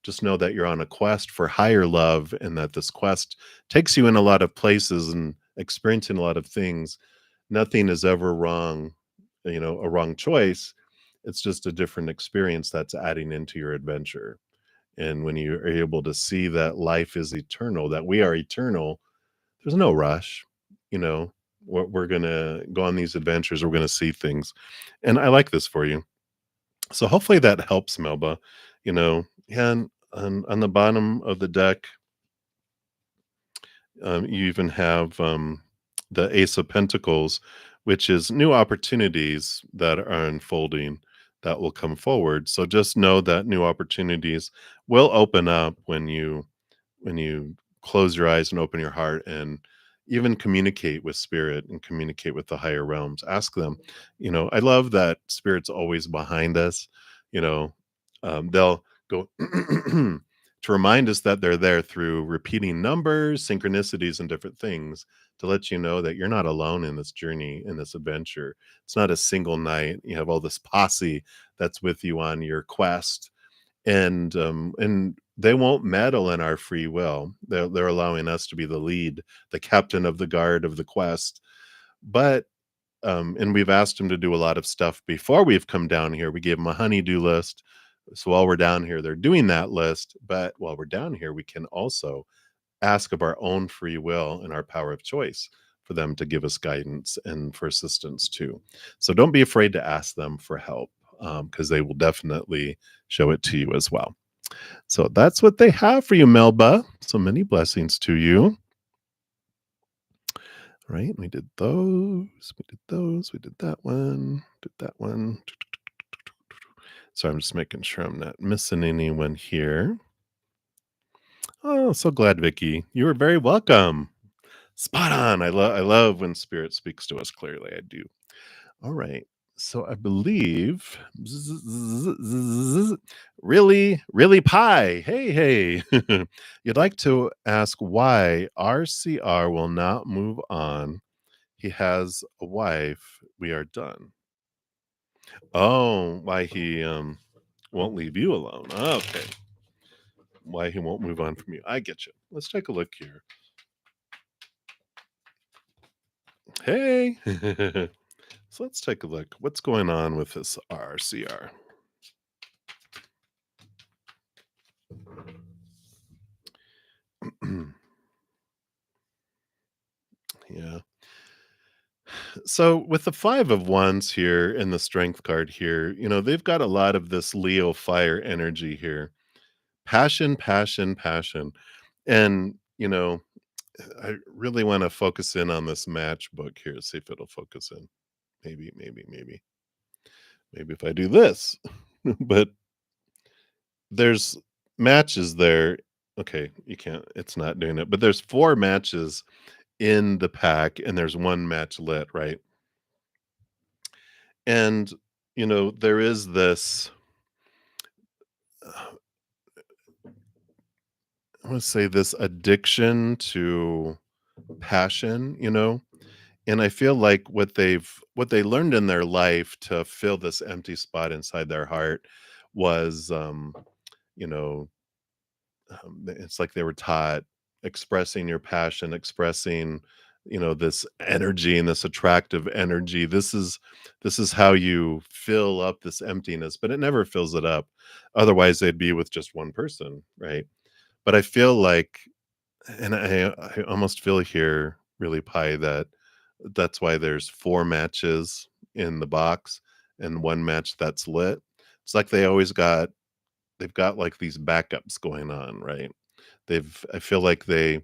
just know that you're on a quest for higher love, and that this quest takes you in a lot of places and experiencing a lot of things. Nothing is ever wrong, you know, a wrong choice. It's just a different experience that's adding into your adventure. And when you are able to see that life is eternal, that we are eternal, there's no rush. You know, we're gonna go on these adventures. We're gonna see things, and I like this for you. So hopefully that helps, Melba. You know, yeah, and on the bottom of the deck, you even have the Ace of Pentacles, which is new opportunities that are unfolding that will come forward. So just know that new opportunities will open up when you close your eyes and open your heart and even communicate with spirit and communicate with the higher realms. Ask them. You know, I love that spirit's always behind us. You know, they'll go to remind us that they're there through repeating numbers, synchronicities, and different things to let you know that you're not alone in this journey, in this adventure. It's not a single night. You have all this posse that's with you on your quest, and they won't meddle in our free will. They're allowing us to be the lead, the captain of the guard of the quest. But and we've asked them to do a lot of stuff before we've come down here. We gave them a honeydew list. So while we're down here, they're doing that list. But while we're down here, we can also ask of our own free will and our power of choice for them to give us guidance and for assistance too. So don't be afraid to ask them for help, because they will definitely show it to you as well. So that's what they have for you, Melba. So many blessings to you. Right? We did those. We did those. We did that one. Did that one. So I'm just making sure I'm not missing anyone here. Oh, so glad, Vicky. You are very welcome. Spot on. I love when spirit speaks to us clearly. I do. All right. So I believe really, really pie. Hey, hey. You'd like to ask why RCR will not move on. He has a wife. We are done. Oh, why he won't leave you alone. Okay. Why he won't move on from you. I get you. Let's take a look here. Hey. So let's take a look. What's going on with this RCR? Yeah. So with the 5 of Wands here and the Strength card here, you know, they've got a lot of this Leo fire energy here. Passion, passion, passion. And, you know, I really want to focus in on this matchbook here, see if it'll focus in. Maybe, maybe, maybe. Maybe if I do this. But there's matches there. Okay, you can't, it's not doing it. But there's 4 matches in the pack and there's 1 match lit, right? And, you know, there is this. want to say this addiction to passion, and I feel like what they learned in their life to fill this empty spot inside their heart was, you know, it's like they were taught expressing your passion, expressing, this energy and this attractive energy. This is how you fill up this emptiness, but it never fills it up. Otherwise, they'd be with just one person, right? But I feel like, and I almost feel here, really, Pi, that that's why there's 4 matches in the box and 1 match that's lit. It's like they've got, like, these backups going on, right? I feel like I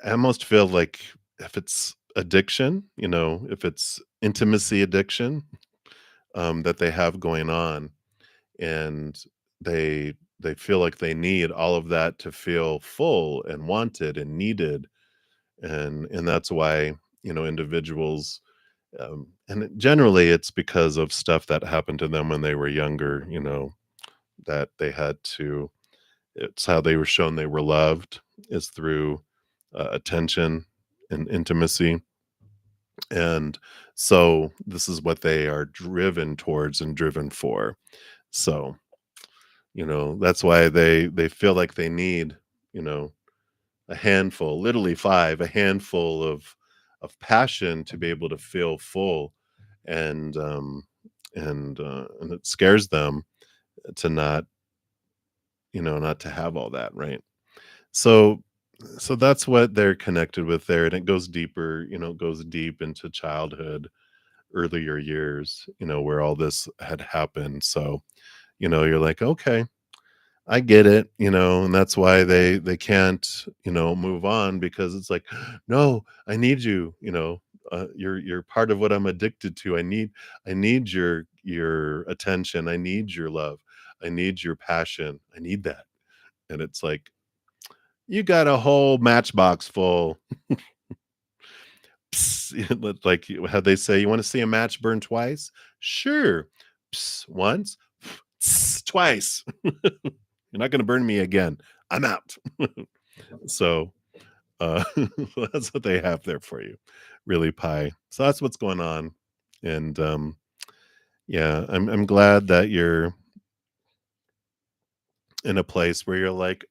almost feel like if it's addiction, if it's intimacy addiction, that they have going on, and they feel like they need all of that to feel full and wanted and needed, and that's why, individuals, generally it's because of stuff that happened to them when they were younger, that they had to it's how they were shown they were loved is through, attention and intimacy, and so this is what they are driven towards and driven for. So, that's why they feel like they need, you know, a handful, literally 5, a handful of passion to be able to feel full, and, and it scares them to not to have all that, right? So so that's what they're connected with there, and it goes deeper, it goes deep into childhood, earlier years, where all this had happened. So, you're like, okay, I get it, and that's why they can't, move on, because it's like, no, I need you, you're part of what I'm addicted to. I need your attention. I need your love. I need your passion. I need that. And it's like, you got a whole matchbox full. Like, how they say, you want to see a match burn twice? Sure. Once, twice. You're not going to burn me again. I'm out. So, uh, that's what they have there for you, really, Pie. So that's what's going on, and yeah, I'm glad that you're in a place where you're like,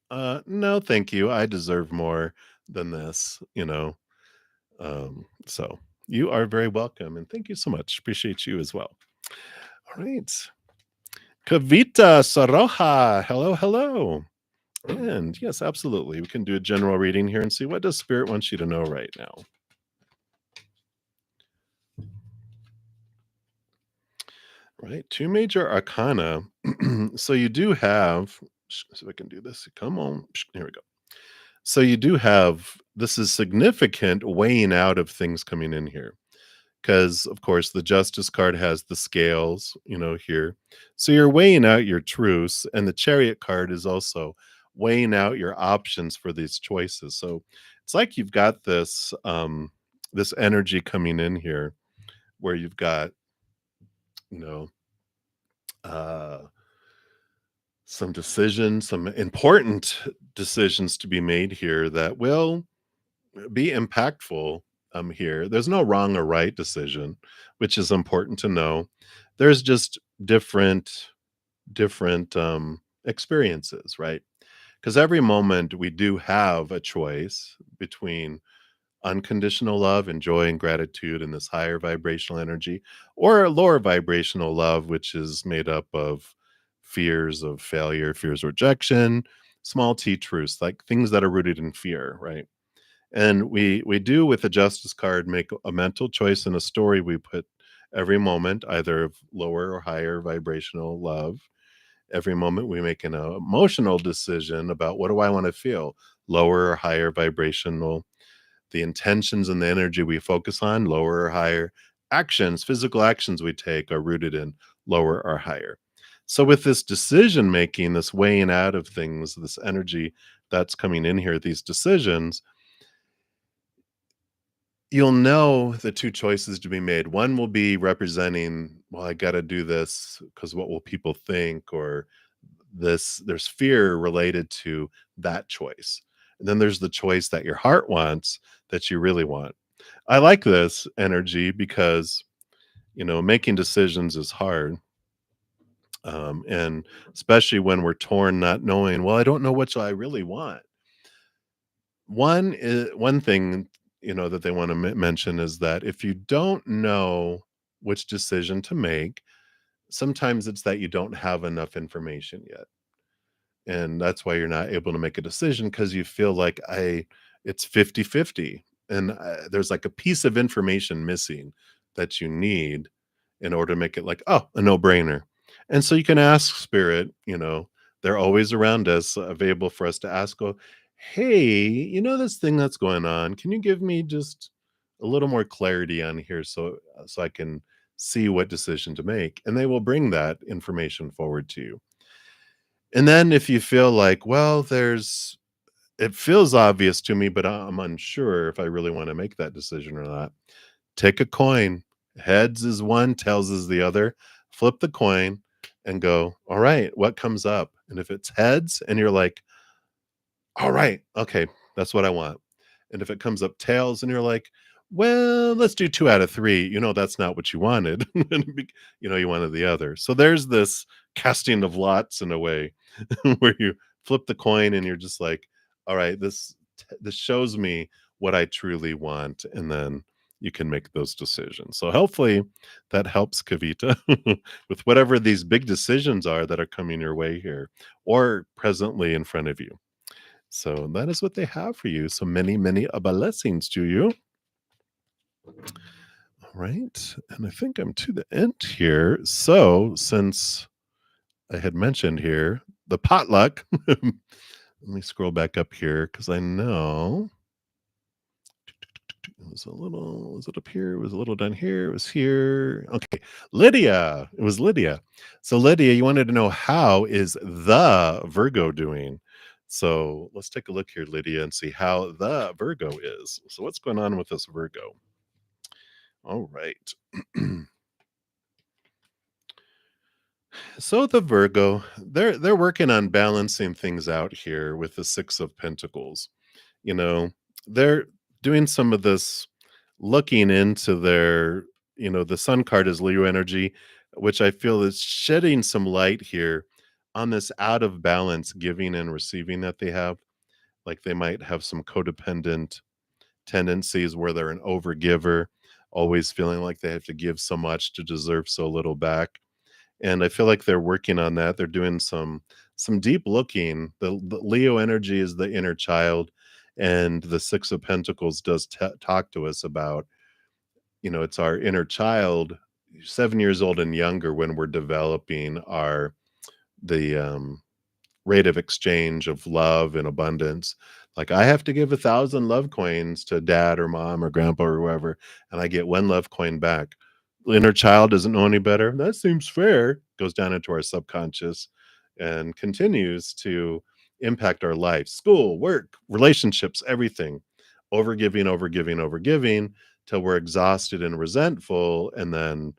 no, thank you. I deserve more than this. So you are very welcome, and thank you so much. Appreciate you as well. All right. Kavita Saroja. Hello, hello. And yes, absolutely. We can do a general reading here and see what does spirit want you to know right now. Right. 2 major arcana. So you do have, so I can do this. Come on. Here we go. So you do have, this is significant weighing out of things coming in here. Because, of course, the Justice card has the scales, here. So you're weighing out your truths, and the Chariot card is also weighing out your options for these choices. So it's like you've got this energy coming in here, where you've got, you know, uh, some important decisions to be made here that will be impactful, here. There's no wrong or right decision, which is important to know. There's just different experiences, right? Because every moment we do have a choice between unconditional love and joy and gratitude and this higher vibrational energy, or a lower vibrational love, which is made up of fears of failure, fears of rejection, small t truths, like things that are rooted in fear, right? And we do, with the Justice card, make a mental choice in a story we put every moment, either of lower or higher vibrational love. Every moment we make an emotional decision about, what do I want to feel, lower or higher vibrational. The intentions and the energy we focus on, lower or higher. Actions, physical actions we take, are rooted in lower or higher. So with this decision making, this weighing out of things, this energy that's coming in here, these decisions, you'll know the 2 choices to be made. One will be representing, well, I gotta do this because what will people think, or there's fear related to that choice. And then there's the choice that your heart wants that you really want. I like this energy because, making decisions is hard. And especially when we're torn, not knowing, well, I don't know what I really want. One thing, that they want to mention is that if you don't know which decision to make, sometimes it's that you don't have enough information yet. And that's why you're not able to make a decision because you feel like it's 50-50, and there's like a piece of information missing that you need in order to make it like, oh, a no-brainer. And so you can ask spirit, they're always around us, available for us to ask, go, hey, this thing that's going on, can you give me just a little more clarity on here, so I can see what decision to make, and they will bring that information forward to you. And then if you feel like, well, it feels obvious to me, but I'm unsure if I really want to make that decision or not. Take a coin. Heads is one, tails is the other. Flip the coin and go, all right, what comes up? And if it's heads and you're like, all right, okay, that's what I want. And if it comes up tails and you're like, well, let's do 2 out of 3, that's not what you wanted. You wanted the other. So there's this casting of lots in a way where you flip the coin and you're just like, all right, this shows me what I truly want, and then you can make those decisions. So hopefully that helps, Kavita, with whatever these big decisions are that are coming your way here or presently in front of you. So that is what they have for you. So many, many blessings to you. All right. And I think I'm to the end here. So since I had mentioned here the potluck, let me scroll back up here because I know it was it up here? It was a little down here. It was here. Okay. Lydia. It was Lydia. So Lydia, you wanted to know, how is the Virgo doing? So let's take a look here, Lydia, and see how the Virgo is. So what's going on with this Virgo? All right. So the Virgo, they're working on balancing things out here with the 6 of Pentacles. You know, they're doing some of this looking into the Sun card is Leo energy, which I feel is shedding some light here on this out of balance giving and receiving that they have. Like they might have some codependent tendencies where they're an overgiver, always feeling like they have to give so much to deserve so little back. And I feel like they're working on that. They're doing some deep looking. The Leo energy is the inner child, and the 6 of Pentacles does talk to us about, it's our inner child, 7 years old and younger, when we're developing the rate of exchange of love and abundance. Like I have to give 1,000 love coins to dad or mom or grandpa or whoever, and I get 1 love coin back. Inner child doesn't know any better. That seems fair. Goes down into our subconscious and continues to impact our life, school, work, relationships, everything. Overgiving, overgiving, overgiving till we're exhausted and resentful, and then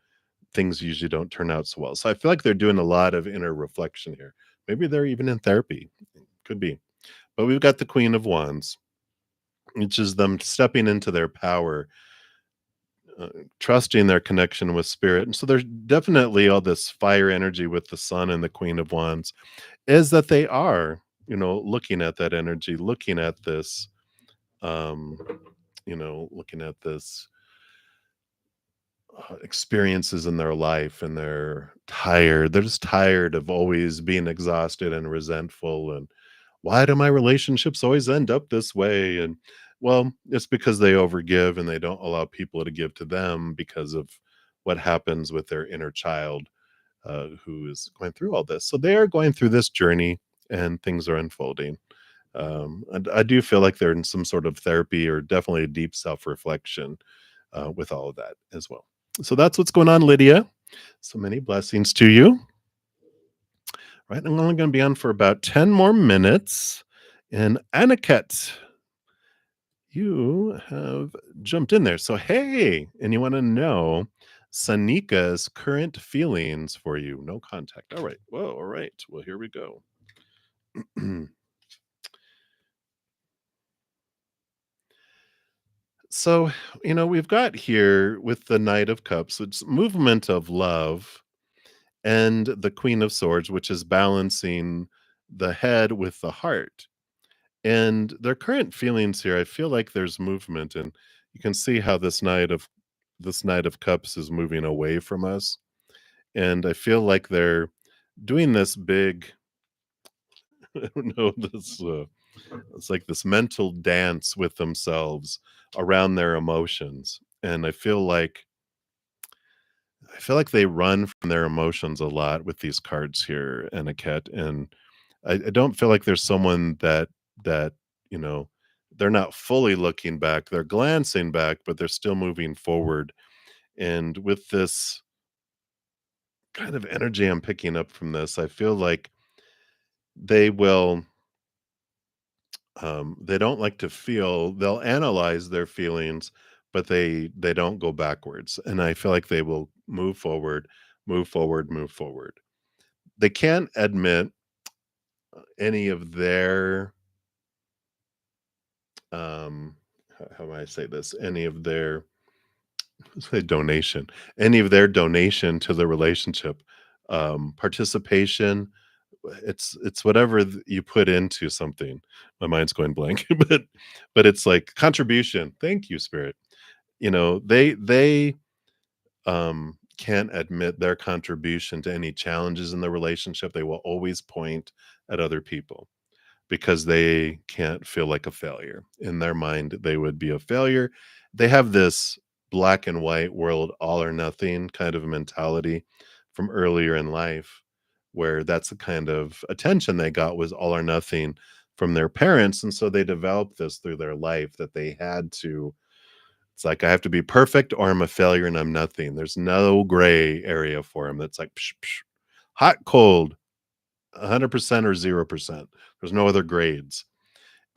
things usually don't turn out so well. So I feel like they're doing a lot of inner reflection here. Maybe they're even in therapy. Could be. But we've got the Queen of Wands, which is them stepping into their power, trusting their connection with spirit. And so there's definitely all this fire energy with the Sun and the Queen of Wands, is that they are, looking at that energy, looking at this, um, looking at this experiences in their life, and they're tired. They're just tired of always being exhausted and resentful. And why do my relationships always end up this way? And well, it's because they overgive and they don't allow people to give to them because of what happens with their inner child, who is going through all this. So they are going through this journey and things are unfolding. And I do feel like they're in some sort of therapy or definitely a deep self reflection with all of that as well. So that's what's going on, Lydia. So many blessings to you. Right, I'm only going to be on for about 10 more minutes. And Aniket, you have jumped in there. So, hey, and you want to know Sanika's current feelings for you. No contact. All right. Well, all right. Well, here we go. So, we've got here with the Knight of Cups, it's movement of love, and the Queen of Swords, which is balancing the head with the heart. And their current feelings here, I feel like there's movement, and you can see how this Knight of Cups is moving away from us. And I feel like they're doing this big, I don't know, it's like this mental dance with themselves around their emotions. And I feel like they run from their emotions a lot with these cards here, Etiquette, and I don't feel like there's someone that, you know, they're not fully looking back, they're glancing back, but they're still moving forward, and with this kind of energy I'm picking up from this, I feel like they will, they don't like to feel they'll analyze their feelings, but they don't go backwards, and I feel like they will move forward, move forward, move forward. They can't admit any of their, how do I say this? Any of their say donation, any of their donation to the relationship, participation, it's whatever you put into something. My mind's going blank, but it's like contribution. Thank you, spirit. They can't admit their contribution to any challenges in the relationship. They will always point at other people because they can't feel like a failure. In their mind, they would be a failure. They have this black and white world, all or nothing kind of mentality from earlier in life, where that's the kind of attention they got was all or nothing from their parents. And so they developed this through their life that they had to. It's like I have to be perfect or I'm a failure and I'm nothing. There's no gray area for them. That's like psh, psh, hot, cold, 100% or 0%. There's no other grades.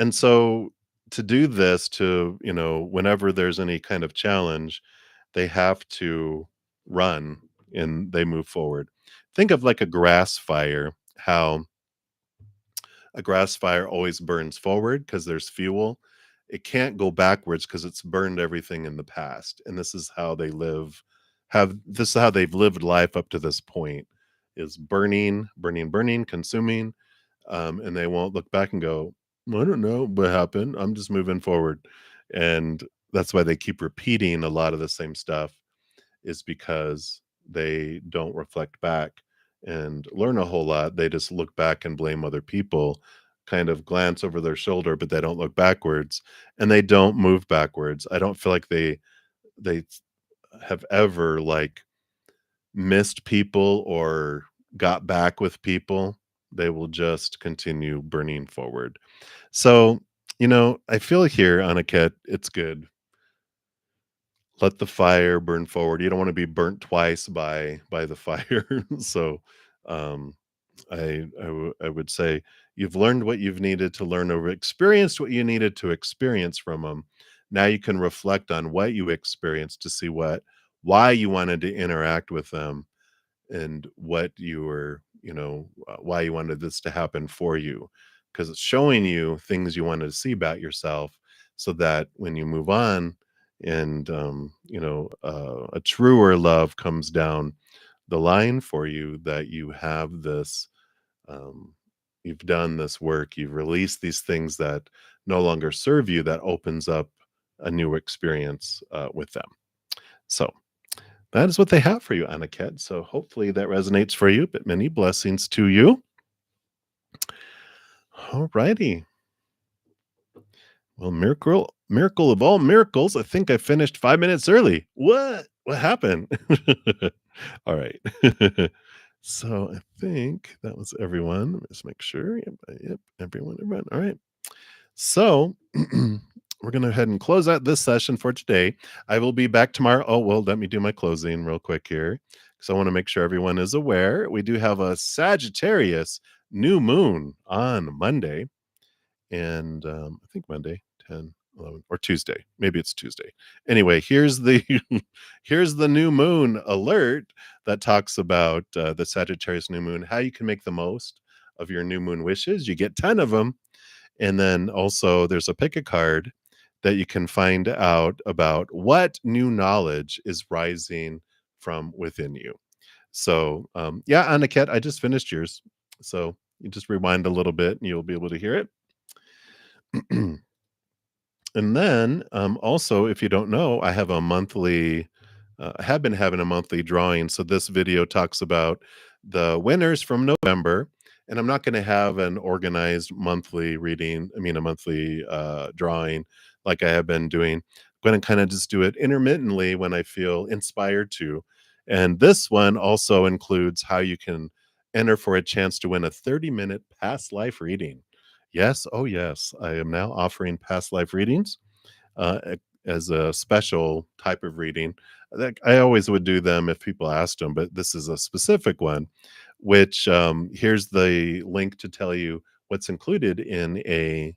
And so to do this whenever there's any kind of challenge, they have to run and they move forward. Think of like a grass fire, how a grass fire always burns forward because there's fuel. It can't go backwards because it's burned everything in the past. And this is how they live, have this is how they've lived life up to this point is burning, burning, burning, consuming, and they won't look back and go, I don't know what happened. I'm just moving forward. And that's why they keep repeating a lot of the same stuff, is because they don't reflect back and learn a whole lot. They just look back and blame other people, kind of glance over their shoulder, but they don't look backwards and they don't move backwards. I don't feel like they have ever like missed people or got back with people. They will just continue burning forward. So, I feel here, Aniket, it's good. Let the fire burn forward. You don't want to be burnt twice by the fire. So, um, I would say you've learned what you've needed to learn or experienced what you needed to experience from them. Now you can reflect on what you experienced to see why you wanted to interact with them and what you were, why you wanted this to happen for you, because it's showing you things you wanted to see about yourself, so that when you move on and a truer love comes down the line for you, that you have this, um, you've done this work, you've released these things that no longer serve you, that opens up a new experience with them. So that is what they have for you, Aniket. So hopefully that resonates for you, but many blessings to you. All righty. Well, miracle of all miracles. I think I finished 5 minutes early. What happened? All right. So I think that was everyone. Let me just make sure. Yep, everyone. All right. So we're going to head and close out this session for today. I will be back tomorrow. Oh, well, let me do my closing real quick here, because I want to make sure everyone is aware. We do have a Sagittarius new moon on Monday. And I think Monday, 10. 11 or Tuesday. Maybe it's Tuesday. Anyway, here's the here's the new moon alert that talks about the Sagittarius new moon, how you can make the most of your new moon wishes. You get 10 of them. And then also there's a pick a card that you can find out about what new knowledge is rising from within you. So, yeah, Aniket, I just finished yours. So you just rewind a little bit and you'll be able to hear it. And then, also, if you don't know, I have a monthly, I have been having a monthly drawing. So this video talks about the winners from November, and I'm not going to have an organized monthly reading. I mean, a monthly drawing like I have been doing. I'm going to kind of just do it intermittently when I feel inspired to. And this one also includes how you can enter for a chance to win a 30-minute past life reading. Yes, oh yes, I am now offering past life readings as a special type of reading. That I always would do them if people asked them, but this is a specific one, which here's the link to tell you what's included in a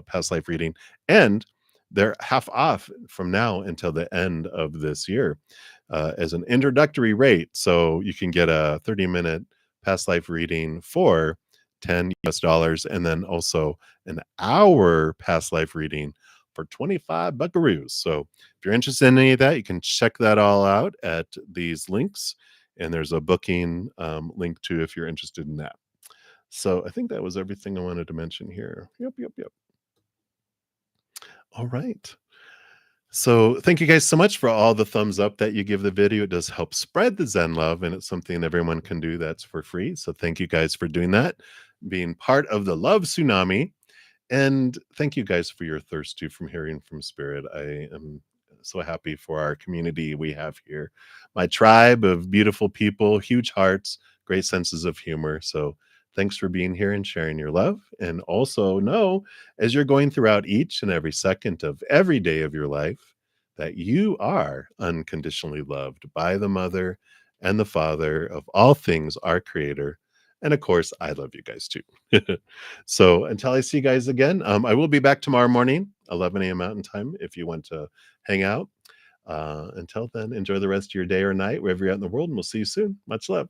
past life reading, and they're half off from now until the end of this year as an introductory rate. So you can get a 30-minute past life reading for $10 US, and then also an hour past life reading for 25 buckaroos. So if you're interested in any of that, you can check that all out at these links. And there's a booking link too if you're interested in that. So I think that was everything I wanted to mention here. Yep, yep, yep. All right. So thank you guys so much for all the thumbs up that you give the video. It does help spread the Zen love, and it's something everyone can do that's for free. So thank you guys for doing that, being part of the Love Tsunami. And thank you guys for your thirst too from hearing from Spirit. I am so happy for our community we have here. My tribe of beautiful people, huge hearts, great senses of humor. So thanks for being here and sharing your love. And also know, as you're going throughout each and every second of every day of your life, that you are unconditionally loved by the Mother and the Father of all things, our Creator. And of course, I love you guys too. So until I see you guys again, I will be back tomorrow morning, 11 a.m. Mountain Time, if you want to hang out. Until then, enjoy the rest of your day or night, wherever you're at in the world, and we'll see you soon. Much love.